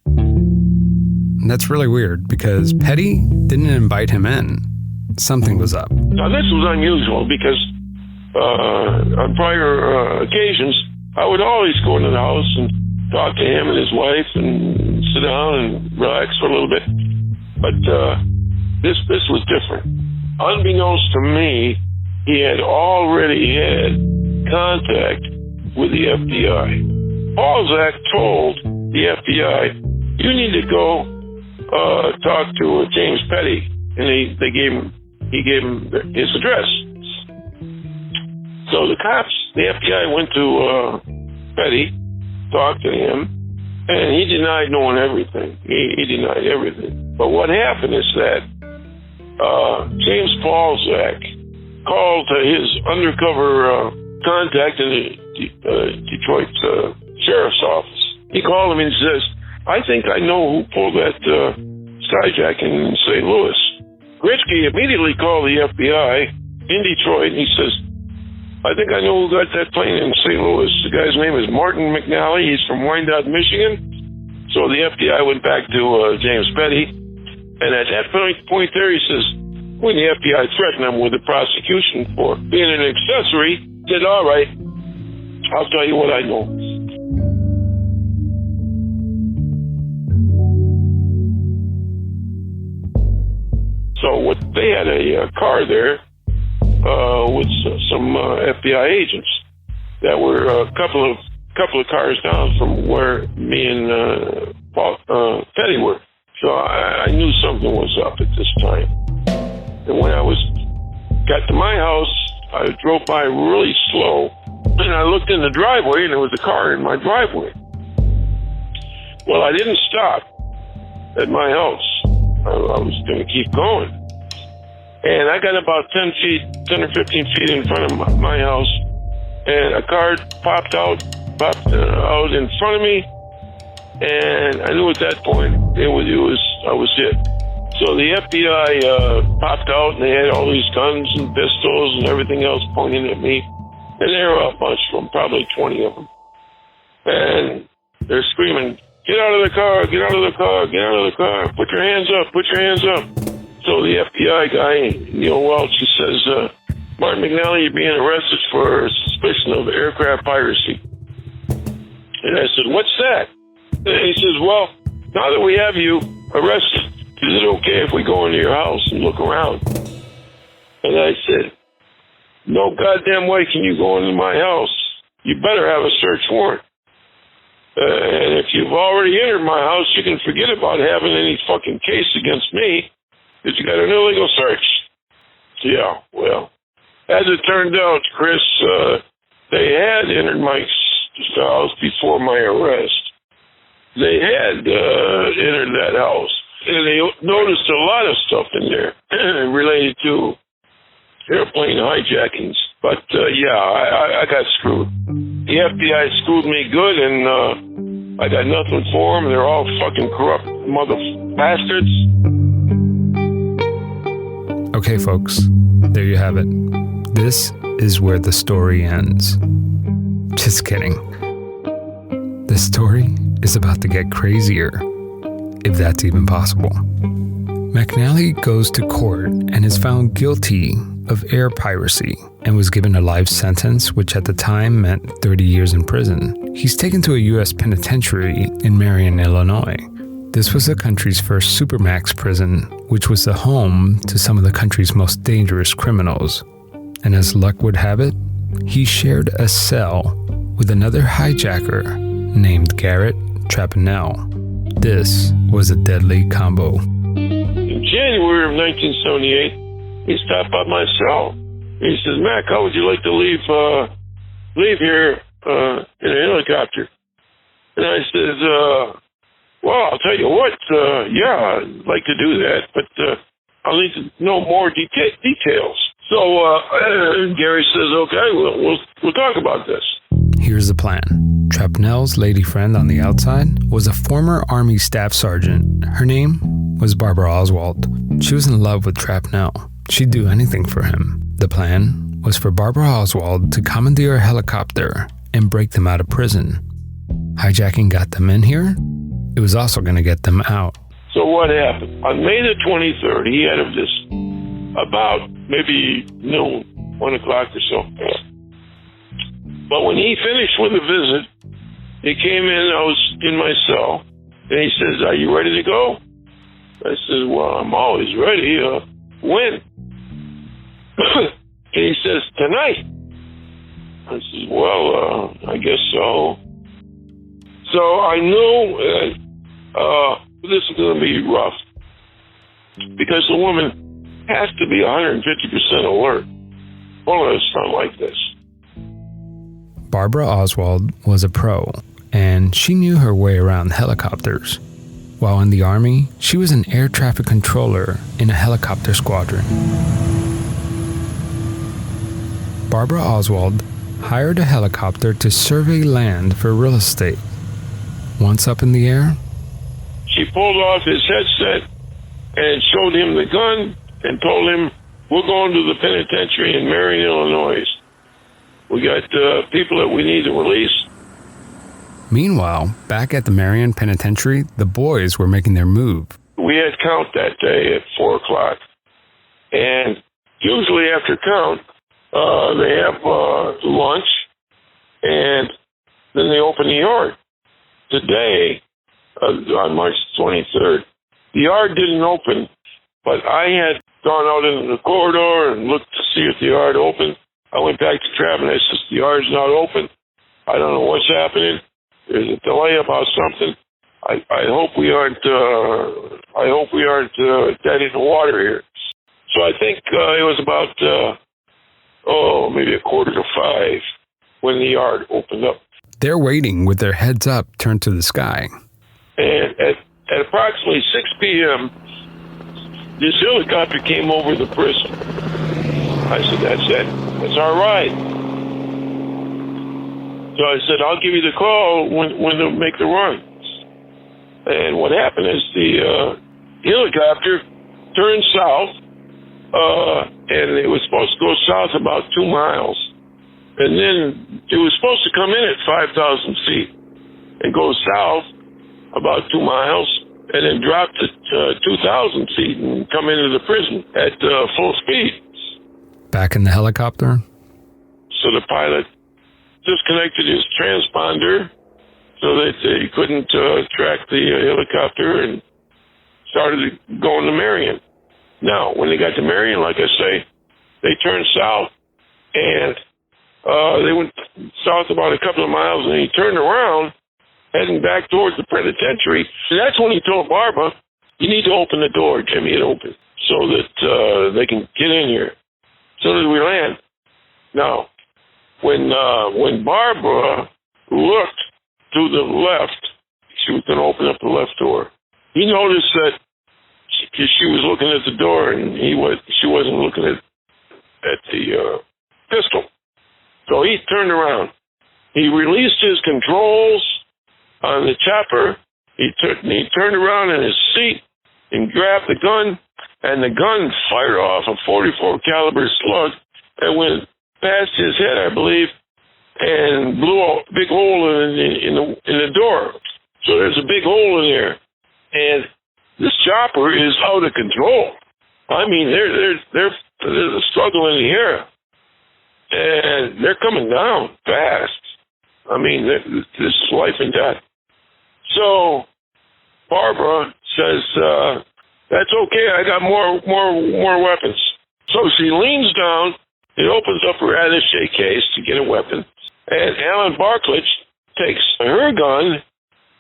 That's really weird because Petty didn't invite him in. Something was up. Now, this was unusual because on prior occasions, I would always go into the house and talk to him and his wife and sit down and relax for a little bit. But this was different. Unbeknownst to me, he had already had contact with the FBI. Balzac told the FBI, "You need to go talk to James Petty," and he gave him his address. So the FBI went to Petty, talked to him, and he denied knowing everything. He denied everything. But what happened is that James Balzac called his undercover contact in the Detroit Sheriff's Office. He called him and says, "I think I know who pulled that skyjacking in St. Louis." Gritzky immediately called the FBI in Detroit, and he says, "I think I know who got that plane in St. Louis. The guy's name is Martin McNally. He's from Wyandotte, Michigan." So the FBI went back to James Petty, and at that point there, he says, when the FBI threatened him with the prosecution for being an accessory, he said, "All right, I'll tell you what I know." So they had a car there with some FBI agents that were a couple of cars down from where me and Petty were. So I knew something was up at this time. And when I got to my house, I drove by really slow, and I looked in the driveway, and there was a car in my driveway. Well, I didn't stop at my house. I was going to keep going. And I got about 10 or 15 feet in front of my house, and a car popped out in front of me, and I knew at that point I was hit. So the FBI popped out, and they had all these guns and pistols and everything else pointing at me, and there were a bunch of them, probably 20 of them. And they're screaming, "Get out of the car, get out of the car, get out of the car, put your hands up, put your hands up." So the FBI guy, Neil Welch, he says, "Martin McNally, you're being arrested for suspicion of aircraft piracy." And I said, "What's that?" And he says, "Well, now that we have you arrested, is it okay if we go into your house and look around?" And I said, "No goddamn way can you go into my house. You better have a search warrant. And if you've already entered my house, you can forget about having any fucking case against me, because you got an illegal search." Yeah, well, as it turned out, Chris, they had entered my house before my arrest. They had entered that house, and they noticed a lot of stuff in there related to airplane hijackings. But I got screwed. The FBI screwed me good, and I got nothing for them. They're all fucking corrupt mother bastards. Okay, folks, there you have it. This is where the story ends. Just kidding. The story is about to get crazier, if that's even possible. McNally goes to court and is found guilty of air piracy and was given a life sentence, which at the time meant 30 years in prison. He's taken to a U.S. penitentiary in Marion, Illinois. This was the country's first supermax prison, which was the home to some of the country's most dangerous criminals. And as luck would have it, he shared a cell with another hijacker named Garrett Trapinell. This was a deadly combo. In January of 1978, he stopped by my cell. He says, "Mac, how would you like to leave here in a helicopter?" And I said, "Well, I'll tell you what, I'd like to do that, but I'll need to know more details. So Gary says, okay, we'll talk about this. Here's the plan. Trapnell's lady friend on the outside was a former Army staff sergeant. Her name was Barbara Oswald. She was in love with Trapnell. She'd do anything for him. The plan was for Barbara Oswald to commandeer a helicopter and break them out of prison. Hijacking got them in here. It was also going to get them out. So what happened? On May the 23rd, he had of this about maybe noon, 1 o'clock or so. But when he finished with the visit, he came in, I was in my cell, and he says, are you ready to go? I said, well, I'm always ready. When? And he says, tonight. I said, well, I guess so. So I knew this is going to be rough because the woman has to be 150% alert. Well, it's not like this. Barbara Oswald was a pro, and she knew her way around helicopters. While in the Army, she was an air traffic controller in a helicopter squadron. Barbara Oswald hired a helicopter to survey land for real estate. Once up in the air, she pulled off his headset and showed him the gun and told him, we're going to the penitentiary in Marion, Illinois. We got people that we need to release. Meanwhile, back at the Marion Penitentiary, the boys were making their move. We had count that day at 4 o'clock. And usually after count, they have lunch, and then they open the yard. Today, on March 23rd, the yard didn't open, but I had gone out into the corridor and looked to see if the yard opened. I went back to Trav and I said, the yard's not open. I don't know what's happening. There's a delay about something. I hope we aren't dead in the water here. So I think it was about maybe 4:45 when the yard opened up. They're waiting with their heads up, turned to the sky. And at approximately 6 p.m., this helicopter came over the prison. I said, that's it. That's our ride. So I said, I'll give you the call when they make the run. And what happened is the helicopter turned south, and it was supposed to go south about 2 miles. And then it was supposed to come in at 5,000 feet and go south about 2 miles and then drop to 2,000 feet and come into the prison at full speed. Back in the helicopter? So the pilot disconnected his transponder so that he couldn't track the helicopter and started going to Marion. Now, when they got to Marion, like I say, they turned south and they went south about a couple of miles, and he turned around, heading back towards the penitentiary. And that's when he told Barbara, you need to open the door, Jimmy, it open, so that they can get in here. So did we land. Now, when Barbara looked to the left, she was going to open up the left door. He noticed that she was looking at the door, and she wasn't looking at the pistol. So he turned around. He released his controls on the chopper. He turned around in his seat and grabbed the gun, and the gun fired off a .44 caliber slug that went past his head, I believe, and blew a big hole in the door. So there's a big hole in there, and this chopper is out of control. I mean, there's a struggle in the air. And they're coming down fast. I mean, this is life and death. So Barbara says, that's okay, I got more weapons. So she leans down, it opens up her attaché case to get a weapon, and Alan Barklage takes her gun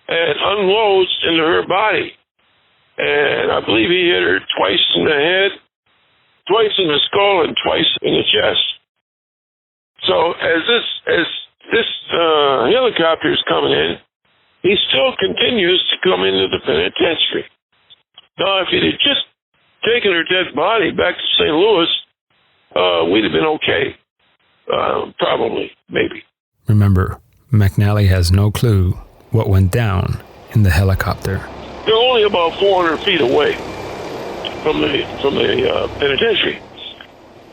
and unloads into her body. And I believe he hit her twice in the head, twice in the skull, and twice in the chest. So as this helicopter is coming in, he still continues to come into the penitentiary. Now, if he had just taken her dead body back to St. Louis, we'd have been okay. Probably, maybe. Remember, McNally has no clue what went down in the helicopter. They're only about 400 feet away from the penitentiary.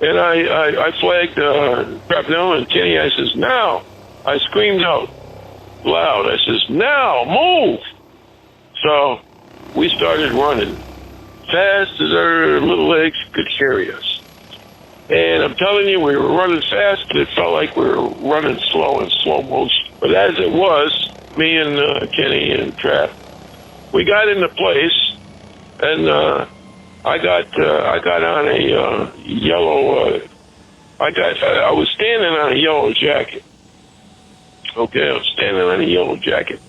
And I flagged Crapnell and Kenny. I says, now. I screamed out loud. I says, now, move. So we started running fast as our little legs could carry us. And I'm telling you, we were running fast, but it felt like we were running slow in slow motion. But as it was, me and Kenny and Trap, we got into place, and I got on a yellow. I was standing on a yellow jacket. Okay, I was standing on a yellow jacket,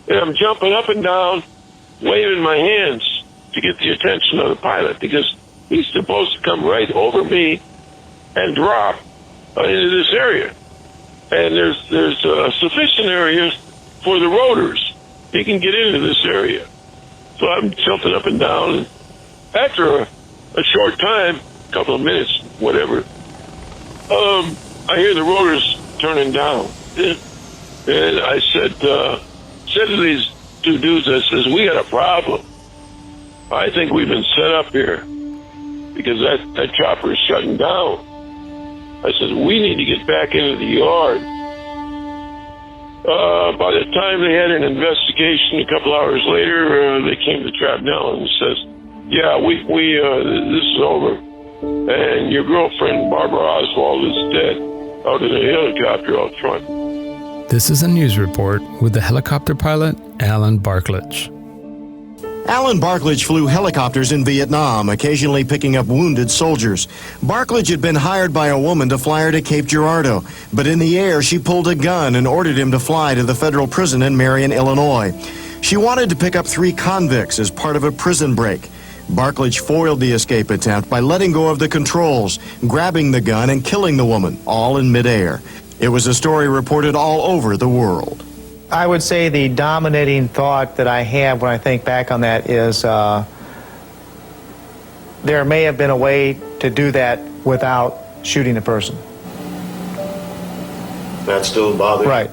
and I'm jumping up and down, waving my hands to get the attention of the pilot, because he's supposed to come right over me and drop into this area. And there's sufficient area for the rotors. He can get into this area. So I'm jumping up and down. And after a short time, a couple of minutes, whatever, I hear the rotors turning down. And I said to these two dudes, I says, we got a problem. I think we've been set up here because that chopper is shutting down. I said, we need to get back into the yard. By the time they had an investigation, a couple hours later, they came to Trapnell and says, yeah, we this is over. And your girlfriend, Barbara Oswald, is dead out in a helicopter out front. This is a news report with the helicopter pilot, Alan Barklich. Alan Barklich flew helicopters in Vietnam, occasionally picking up wounded soldiers. Barklich had been hired by a woman to fly her to Cape Girardeau, but in the air she pulled a gun and ordered him to fly to the federal prison in Marion, Illinois. She wanted to pick up 3 convicts as part of a prison break. Barklich foiled the escape attempt by letting go of the controls, grabbing the gun and killing the woman, all in midair. It was a story reported all over the world. I would say the dominating thought that I have when I think back on that is there may have been a way to do that without shooting a person. That still bothers you? Right.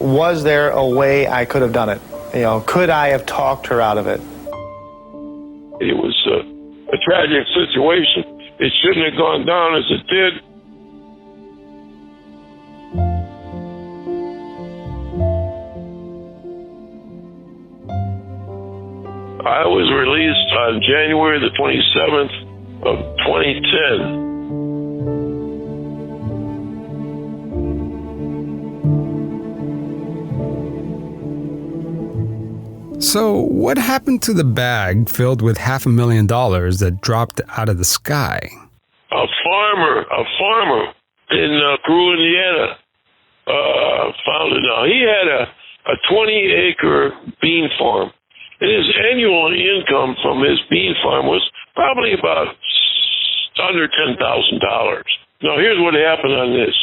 Was there a way I could have done it? You know, could I have talked her out of it? It was a tragic situation. It shouldn't have gone down as it did. I was released on January the 27th of 2010. So, what happened to the bag filled with $500,000 that dropped out of the sky? A farmer in Peru, Indiana, found it. Now, he had a 20-acre bean farm. And his annual income from his bean farm was probably about under $10,000. Now, here's what happened on this.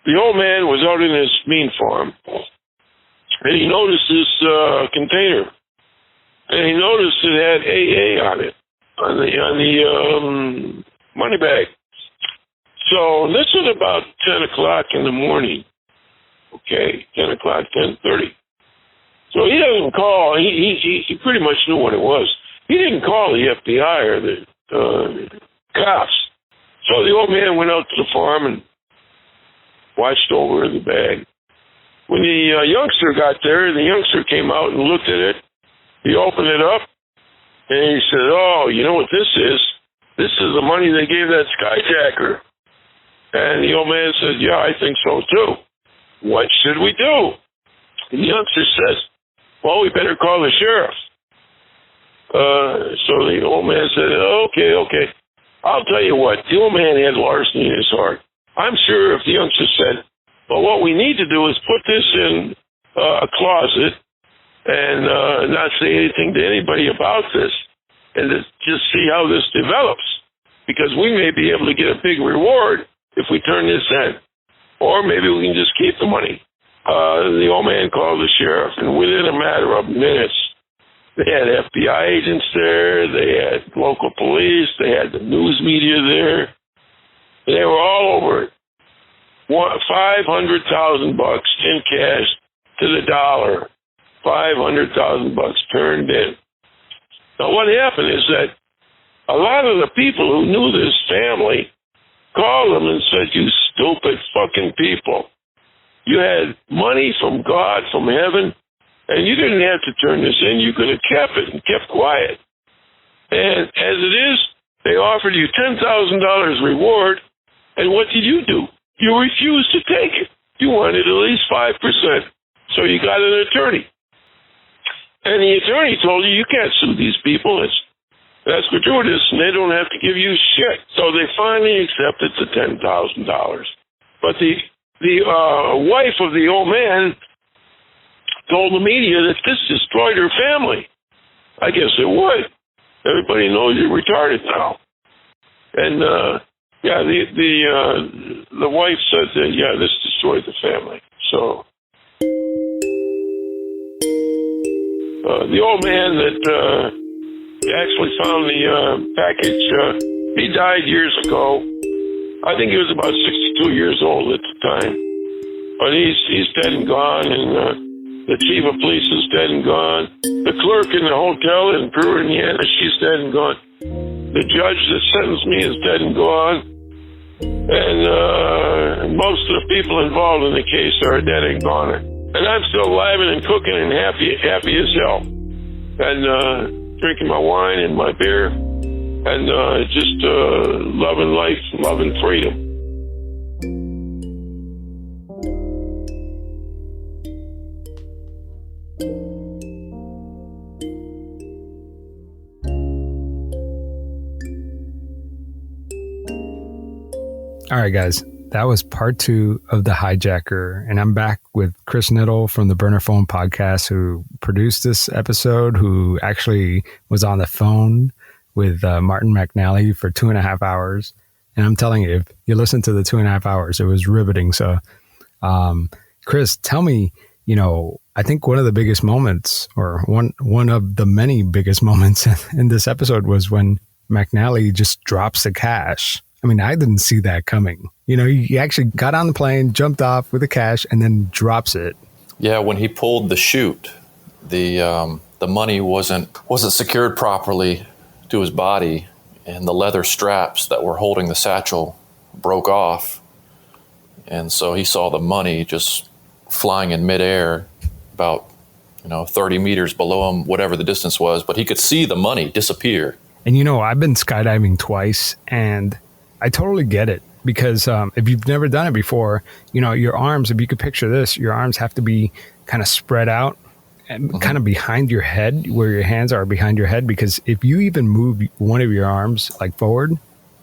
The old man was out in his bean farm, and he noticed this container, and he noticed it had AA on it, on the money bag. So this was about 10 o'clock in the morning. Okay, 10 o'clock, 10:30. So he doesn't call. He pretty much knew what it was. He didn't call the FBI or the cops. So the old man went out to the farm and watched over the bag. When the youngster got there, the youngster came out and looked at it. He opened it up, and he said, oh, you know what this is? This is the money they gave that skyjacker. And the old man said, yeah, I think so too. What should we do? And the youngster says, well, we better call the sheriff. So the old man said, okay. I'll tell you what, the old man had larceny in his heart. I'm sure if the youngster said, well, what we need to do is put this in a closet and not say anything to anybody about this and just see how this develops, because we may be able to get a big reward if we turn this in, or maybe we can just keep the money. The old man called the sheriff, and within a matter of minutes, They had FBI agents there. They had local police. They had the news media there. They were all over it. $500,000 in cash to the dollar. $500,000 turned in. Now, what happened is that a lot of the people who knew this family called them and said, "You stupid fucking people. You had money from God, from heaven, and you didn't have to turn this in. You could have kept it and kept quiet." And as it is, they offered you $10,000 reward, and what did you do? You refused to take it. You wanted at least 5%. So you got an attorney. And the attorney told you can't sue these people. That's gratuitous, and they don't have to give you shit. So they finally accepted the $10,000. But the wife of the old man told the media that this destroyed her family. I guess it would. Everybody knows you're retarded now. And the wife said that this destroyed the family. So the old man that actually found the package, he died years ago. I think he was about 62 years old at the time. But he's dead and gone, and the chief of police is dead and gone. The clerk in the hotel in Peru, Indiana, she's dead and gone. The judge that sentenced me is dead and gone. And most of the people involved in the case are dead and gone. And I'm still alive and cooking and happy as hell. And drinking my wine and my beer. And just loving life, loving freedom. All right, guys, that was part 2 of The Hijacker. And I'm back with Chris Knittel from the Burner Phone podcast, who produced this episode, who actually was on the phone with Martin McNally for 2.5 hours. And I'm telling you, if you listen to the 2.5 hours, it was riveting. So, Chris, tell me, I think one of the biggest moments, or one of the many biggest moments in this episode, was when McNally just drops the cash. I mean, I didn't see that coming. He actually got on the plane, jumped off with the cash, and then drops it. Yeah, when he pulled the chute, the money wasn't secured properly to his body, and the leather straps that were holding the satchel broke off. And so he saw the money just flying in midair about 30 meters below him, whatever the distance was, but he could see the money disappear. And I've been skydiving twice, and I totally get it, because if you've never done it before, your arms, if you could picture this, your arms have to be kind of spread out and kind of behind your head, where your hands are behind your head, because if you even move one of your arms like forward,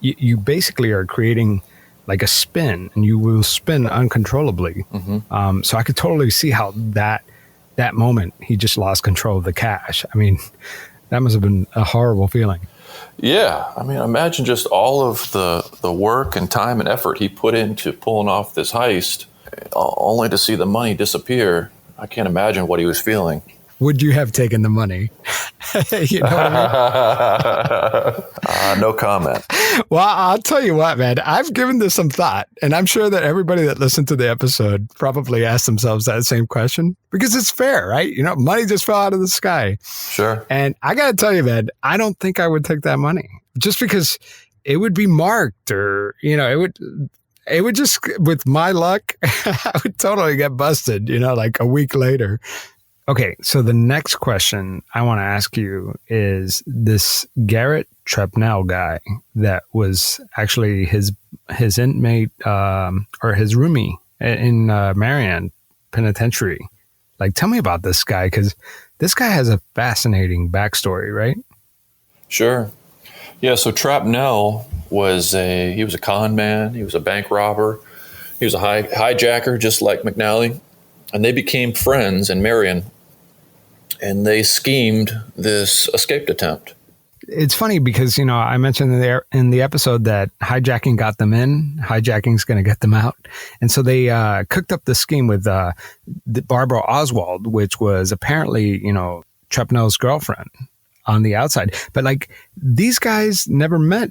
you basically are creating like a spin, and you will spin uncontrollably. So I could totally see how that moment he just lost control of the cash. I mean, that must have been a horrible feeling. Yeah, I mean, imagine just all of the work and time and effort he put into pulling off this heist, only to see the money disappear. I can't imagine what he was feeling. Would you have taken the money? You know what I mean? No comment. Well, I'll tell you what, man. I've given this some thought, and I'm sure that everybody that listened to the episode probably asked themselves that same question, because it's fair, right? Money just fell out of the sky. Sure. And I got to tell you, man, I don't think I would take that money, just because it would be marked, or, it would just, with my luck, I would totally get busted, like a week later. Okay, so the next question I want to ask you is this Garrett Trepnell guy that was actually his inmate or his roomie in Marion Penitentiary. Like, tell me about this guy, because this guy has a fascinating backstory, right? Sure. Yeah, so Trepnell was a con man. He was a bank robber. He was a hijacker, just like McNally. And they became friends in Marion. And they schemed this escape attempt. It's funny because, I mentioned in the episode that hijacking got them in, hijacking's going to get them out. And so they cooked up the scheme with Barbara Oswald, which was apparently, Trepnell's girlfriend on the outside. But like these guys never met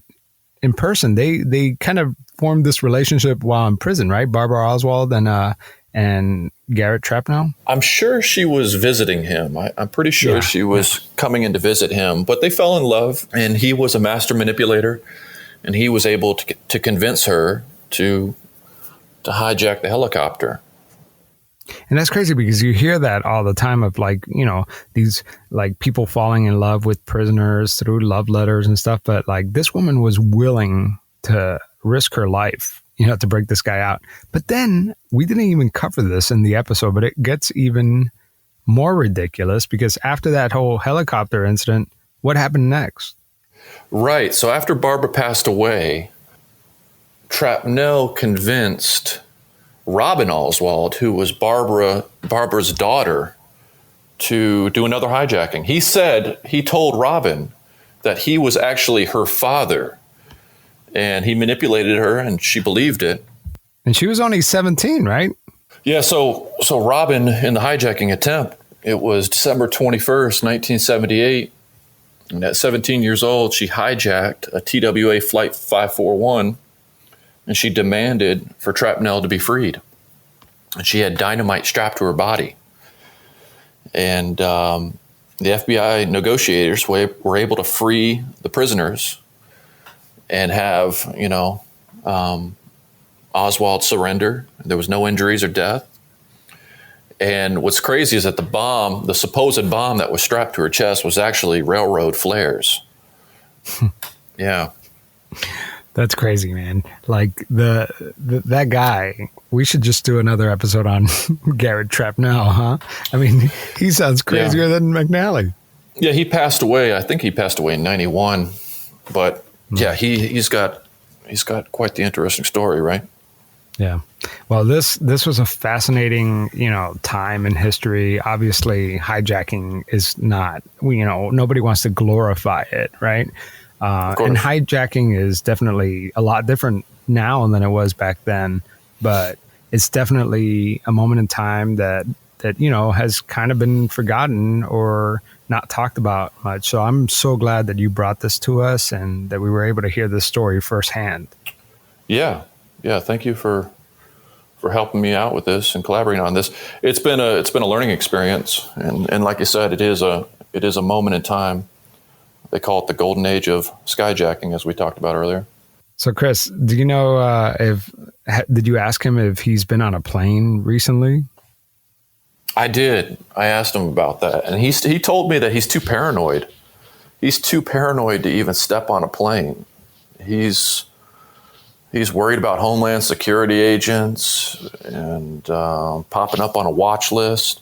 in person. They kind of formed this relationship while in prison, right? Barbara Oswald and Garrett Trepnell. I'm sure she was visiting him. I'm pretty sure she was coming in to visit him, but they fell in love, and he was a master manipulator, and he was able to convince her to hijack the helicopter. And that's crazy because you hear that all the time of like, you know, these like people falling in love with prisoners through love letters and stuff. But like this woman was willing to risk her life, you know, to break this guy out. But then we didn't even cover this in the episode, but it gets even more ridiculous because after that whole helicopter incident, what happened next? Right. So after Barbara passed away, Trepnell convinced Robin Oswald, who was Barbara's daughter, to do another hijacking. He told Robin that he was actually her father, and he manipulated her, and she believed it. And she was only 17, right? Yeah, so Robin, in the hijacking attempt, it was December 21st, 1978, and at 17 years old, she hijacked a TWA Flight 541, and she demanded for Trepnell to be freed. And she had dynamite strapped to her body. And the FBI negotiators were able to free the prisoners and have, Oswald surrender. There was no injuries or death. And what's crazy is that the supposed bomb that was strapped to her chest was actually railroad flares. Yeah. That's crazy, man. Like that guy, we should just do another episode on Garrett Trepnell, huh? I mean, he sounds crazier than McNally. Yeah, he passed away. I think he passed away in 91. But yeah, he's got quite the interesting story, right? Yeah. Well, this was a fascinating, time in history. Obviously, hijacking is not, nobody wants to glorify it, right? And hijacking is definitely a lot different now than it was back then, but it's definitely a moment in time that has kind of been forgotten or not talked about much. So I'm so glad that you brought this to us and that we were able to hear this story firsthand. Yeah. Thank you for helping me out with this and collaborating on this. It's been a learning experience, and like you said, it is a moment in time. They call it the golden age of skyjacking, as we talked about earlier. So, Chris, do you know did you ask him if he's been on a plane recently? I did. I asked him about that, and he told me that he's too paranoid. He's too paranoid to even step on a plane. He's worried about Homeland Security agents and popping up on a watch list.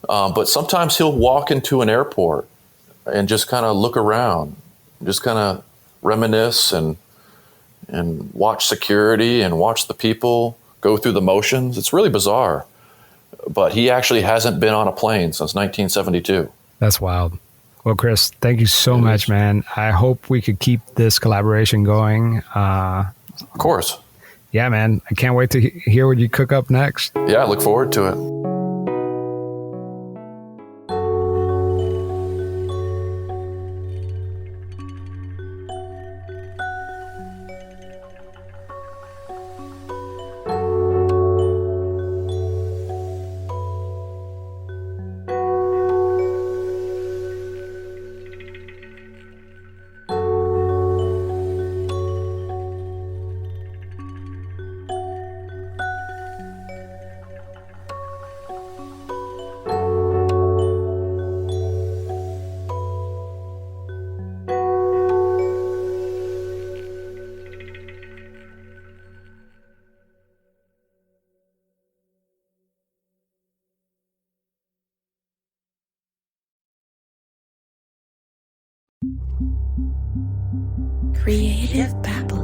But sometimes he'll walk into an airport and just kind of look around, just kind of reminisce and watch security and watch the people go through the motions. It's really bizarre. But he actually hasn't been on a plane since 1972. That's wild. Well, Chris, thank you so much, man. I hope we could keep this collaboration going. Of course. Yeah, man. I can't wait to hear what you cook up next. Yeah, I look forward to it. Creative Babble.